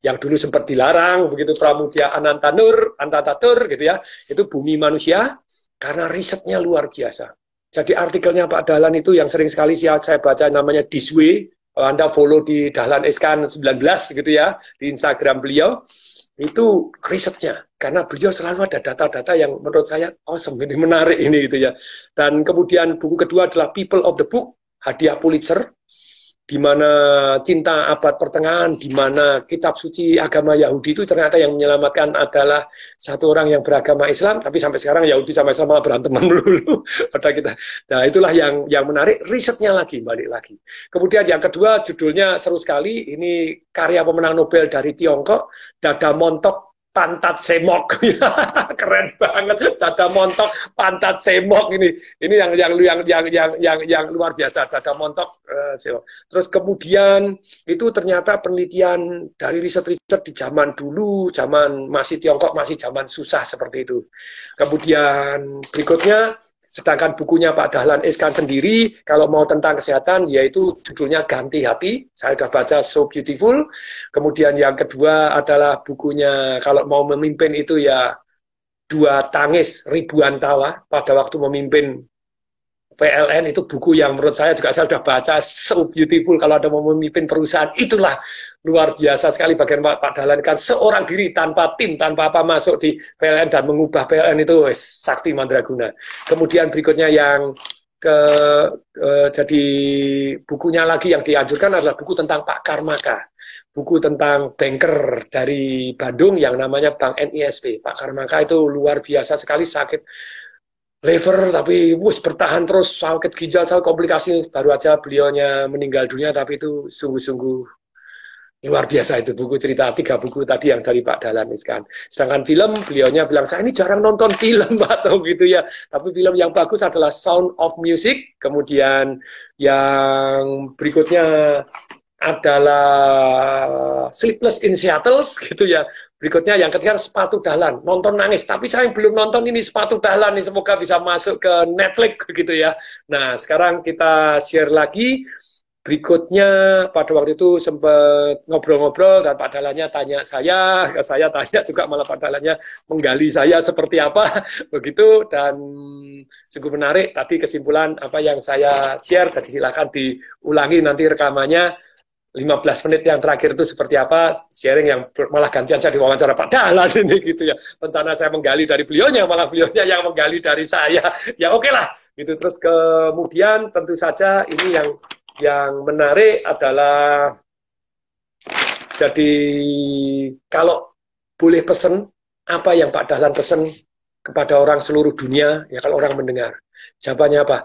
yang dulu sempat dilarang, begitu Pramudia Anantatur gitu ya, itu Bumi Manusia, karena risetnya luar biasa. Jadi artikelnya Pak Dahlan itu yang sering sekali saya baca namanya This Way, kalau Anda follow di Dahlan Iskan 19 gitu ya, di Instagram beliau, itu risetnya, karena beliau selalu ada data-data yang menurut saya awesome, ini menarik ini gitu ya. Dan kemudian buku kedua adalah People of the Book, hadiah Pulitzer, di mana cinta abad pertengahan, di mana kitab suci agama Yahudi itu ternyata yang menyelamatkan adalah satu orang yang beragama Islam, tapi sampai sekarang Yahudi sama Islam malah berantem melulu pada kita. Nah itulah yang menarik, risetnya lagi, balik lagi. Kemudian yang kedua judulnya seru sekali, ini karya pemenang Nobel dari Tiongkok, Dada Montok Pantat Semok. Keren banget, Dada Montok Pantat Semok ini yang luar biasa, Dada Montok Semok. Terus kemudian itu ternyata penelitian dari riset-riset di zaman dulu, zaman masih Tiongkok, masih zaman susah seperti itu. Kemudian berikutnya, sedangkan bukunya Pak Dahlan Iskan sendiri, kalau mau tentang kesehatan, yaitu judulnya Ganti Hati. Saya sudah baca So Beautiful. Kemudian yang kedua adalah bukunya, kalau mau memimpin itu ya Dua Tangis Ribuan Tawa, pada waktu memimpin PLN, itu buku yang menurut saya juga saya sudah baca, So Beautiful. Kalau ada mau memimpin perusahaan, itulah luar biasa sekali bagaimana Pak Dahlan kan seorang diri tanpa tim, tanpa apa masuk di PLN dan mengubah PLN itu sakti mandraguna. Kemudian berikutnya yang jadi bukunya lagi yang dianjurkan adalah buku tentang Pak Karmaka. Buku tentang banker dari Bandung yang namanya Bank NISP. Pak Karmaka itu luar biasa sekali, sakit liver tapi bertahan terus, sakit ginjal, sakit komplikasi, baru aja beliaunya meninggal dunia, tapi itu sungguh-sungguh luar biasa itu buku cerita, 3 buku tadi yang dari Pak Dahlan Iskan. Sedangkan film, beliaunya bilang, saya ini jarang nonton film atau gitu ya, tapi film yang bagus adalah Sound of Music. Kemudian yang berikutnya adalah Sleepless in Seattle gitu ya. Berikutnya yang ketiga Sepatu Dahlan, nonton nangis. Tapi saya belum nonton ini Sepatu Dahlan nih, semoga bisa masuk ke Netflix gitu ya. Nah sekarang kita share lagi. Berikutnya pada waktu itu sempat ngobrol-ngobrol dan Pak Dahlannya tanya saya tanya juga, malah Pak Dahlannya menggali saya seperti apa begitu, dan sungguh menarik tadi kesimpulan apa yang saya share. Jadi silakan diulangi nanti rekamannya 15 menit yang terakhir itu seperti apa, sharing yang malah gantian saya diwawancara Pak Dahlan ini gitu ya. Rencana saya menggali dari beliaunya, malah beliaunya yang menggali dari saya. Ya oke lah gitu. Terus kemudian tentu saja ini yang menarik adalah, jadi kalau boleh pesen, apa yang Pak Dahlan pesen kepada orang seluruh dunia, ya kalau orang mendengar, jawabannya apa?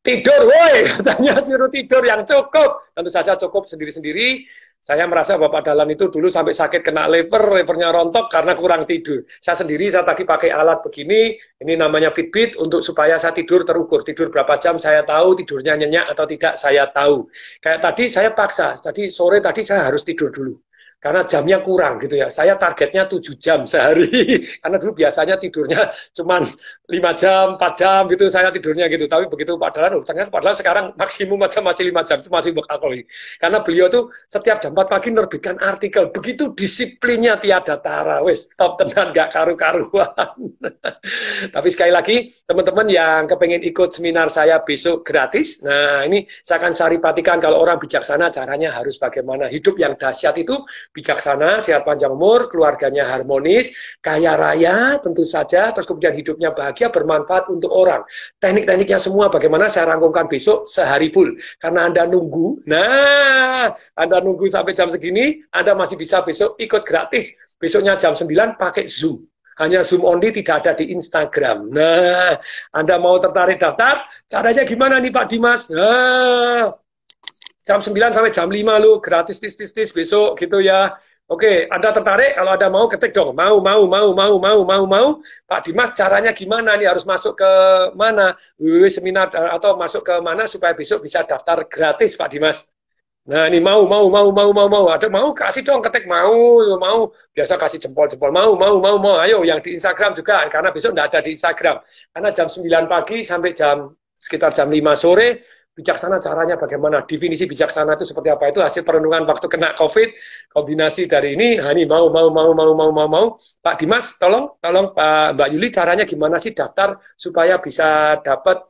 Tidur, woi, katanya suruh tidur yang cukup. Tentu saja cukup sendiri-sendiri. Saya merasa Bapak Dahlan itu dulu sampai sakit kena levernya rontok karena kurang tidur. Saya sendiri, saya tadi pakai alat begini, ini namanya Fitbit, untuk supaya saya tidur terukur. Tidur berapa jam saya tahu, tidurnya nyenyak atau tidak saya tahu. Kayak tadi saya paksa, tadi sore tadi saya harus tidur dulu. Karena jamnya kurang gitu ya. Saya targetnya 7 jam sehari. Karena dulu biasanya tidurnya cuma 5 jam, 4 jam gitu saya tidurnya gitu. Tapi begitu Pak Dahlan, ternyata Pak Dahlan sekarang maksimum aja masih 5 jam, itu masih berkalkuli. Karena beliau tuh setiap jam 4 pagi menerbitkan artikel. Begitu disiplinnya tiada tara. Wes, top tenan, gak karu-karuan. Tapi sekali lagi, teman-teman yang kepengen ikut seminar saya besok gratis, nah ini saya akan saripatikan kalau orang bijaksana caranya harus bagaimana. Hidup yang dahsyat itu bijaksana, sehat panjang umur, keluarganya harmonis, kaya raya tentu saja, terus kemudian hidupnya bahagia. bahagia, bermanfaat untuk orang. Teknik-tekniknya semua bagaimana saya rangkumkan besok sehari full. Karena Anda nunggu, nah Anda nunggu sampai jam segini, Anda masih bisa besok ikut gratis. Besoknya jam 9 pakai Zoom. Hanya Zoom only, tidak ada di Instagram. Nah, Anda mau tertarik daftar? Caranya gimana nih Pak Dimas? Nah, jam 9 sampai jam 5 lu gratis tis besok gitu ya. Oke, Anda tertarik? Kalau Anda mau ketik dong. Mau. Pak Dimas caranya gimana nih? Harus masuk ke mana? Seminar atau masuk ke mana supaya besok bisa daftar gratis Pak Dimas? Nah, ini mau. Ada mau kasih dong ketik mau. Biasa kasih jempol. Mau. Ayo yang di Instagram juga karena besok enggak ada di Instagram. Karena jam 9 pagi sampai sekitar jam 5 sore. Bijaksana caranya bagaimana? Definisi bijaksana itu seperti apa? Itu hasil perenungan waktu kena COVID, kombinasi dari ini. Nah, ini mau. Pak Dimas, tolong Pak Mbak Yuli caranya gimana sih daftar supaya bisa dapat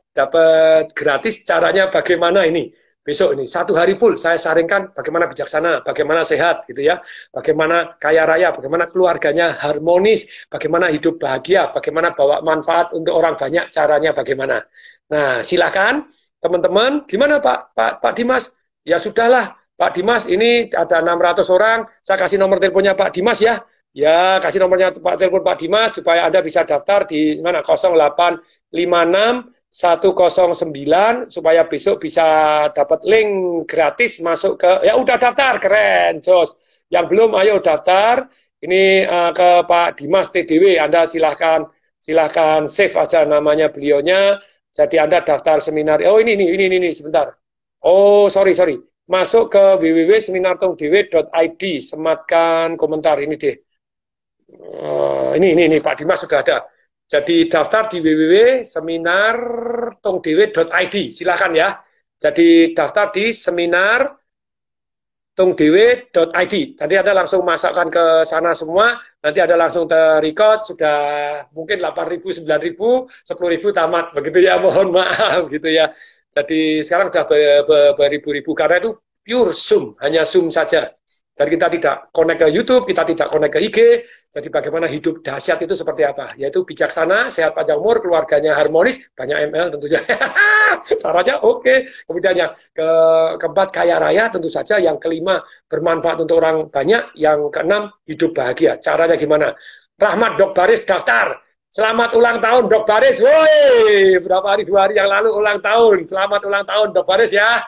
gratis? Caranya bagaimana ini? Besok ini 1 hari full saya saringkan bagaimana bijaksana, bagaimana sehat gitu ya, bagaimana kaya raya, bagaimana keluarganya harmonis, bagaimana hidup bahagia, bagaimana bawa manfaat untuk orang banyak, caranya bagaimana. Nah, silakan teman-teman, gimana Pak Dimas? Ya sudahlah, Pak Dimas ini ada 600 orang, saya kasih nomor teleponnya Pak Dimas ya. Ya, kasih nomornya telepon Pak Dimas supaya Anda bisa daftar di mana 0856 109 supaya besok bisa dapat link gratis masuk ke ya udah daftar keren Jos. Yang belum ayo daftar ini ke Pak Dimas TDW Anda silahkan save aja namanya beliaunya. Jadi Anda daftar seminar. Oh ini sebentar. Oh sorry masuk ke www.seminartongdewe.id sematkan komentar ini deh. Ini Pak Dimas sudah ada. Jadi daftar di www.seminartongdewe.id. Silakan ya. Jadi daftar di seminartongdewe.id. Jadi Anda langsung masukkan ke sana semua. Nanti ada langsung terrecord sudah mungkin 8.000, 9.000, 10.000 tamat. Begitu ya, mohon maaf gitu ya. Jadi sekarang sudah beribu-ribu karena itu pure Zoom, hanya Zoom saja. Jadi kita tidak connect ke YouTube, kita tidak connect ke IG. Jadi bagaimana hidup dahsyat itu seperti apa? Yaitu bijaksana, sehat panjang umur, keluarganya harmonis, banyak ML tentunya. Caranya oke. Kemudian yang keempat kaya raya tentu saja. Yang kelima bermanfaat untuk orang banyak. Yang keenam hidup bahagia. Caranya gimana? Rahmat Dok Baris daftar. Selamat ulang tahun Dok Baris. Woi, berapa hari 2 hari yang lalu ulang tahun. Selamat ulang tahun Dok Baris ya.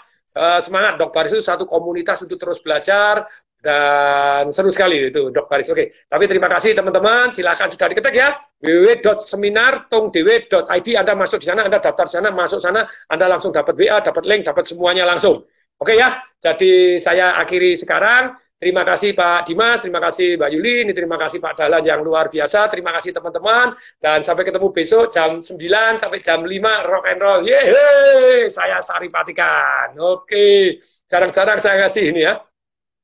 Semangat Dok Baris itu satu komunitas untuk terus belajar. Dan seru sekali itu Dok Baris. Oke, tapi terima kasih teman-teman. Silakan sudah diketik ya www.seminartongdewe.id. Anda masuk di sana, Anda daftar di sana, masuk sana, Anda langsung dapat WA, dapat link, dapat semuanya langsung. Oke ya. Jadi saya akhiri sekarang. Terima kasih Pak Dimas, terima kasih Mbak Yuli, ini terima kasih Pak Dahlan yang luar biasa. Terima kasih teman-teman dan sampai ketemu besok jam 9 sampai jam 5 rock and roll. Yeay, saya Sari Patikan. Oke. Jarang-jarang saya kasih ini ya.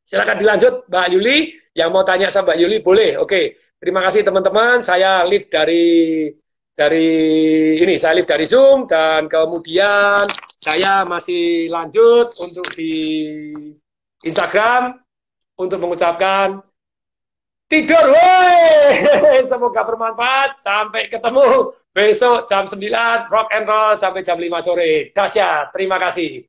Silakan dilanjut Mbak Yuli, yang mau tanya sama Mbak Yuli boleh. Oke, terima kasih teman-teman. Saya live dari Zoom dan kemudian saya masih lanjut untuk di Instagram untuk mengucapkan tidur. Woi, semoga bermanfaat. Sampai ketemu besok jam 9 rock and roll sampai jam 5 sore. Dahsyat. Terima kasih.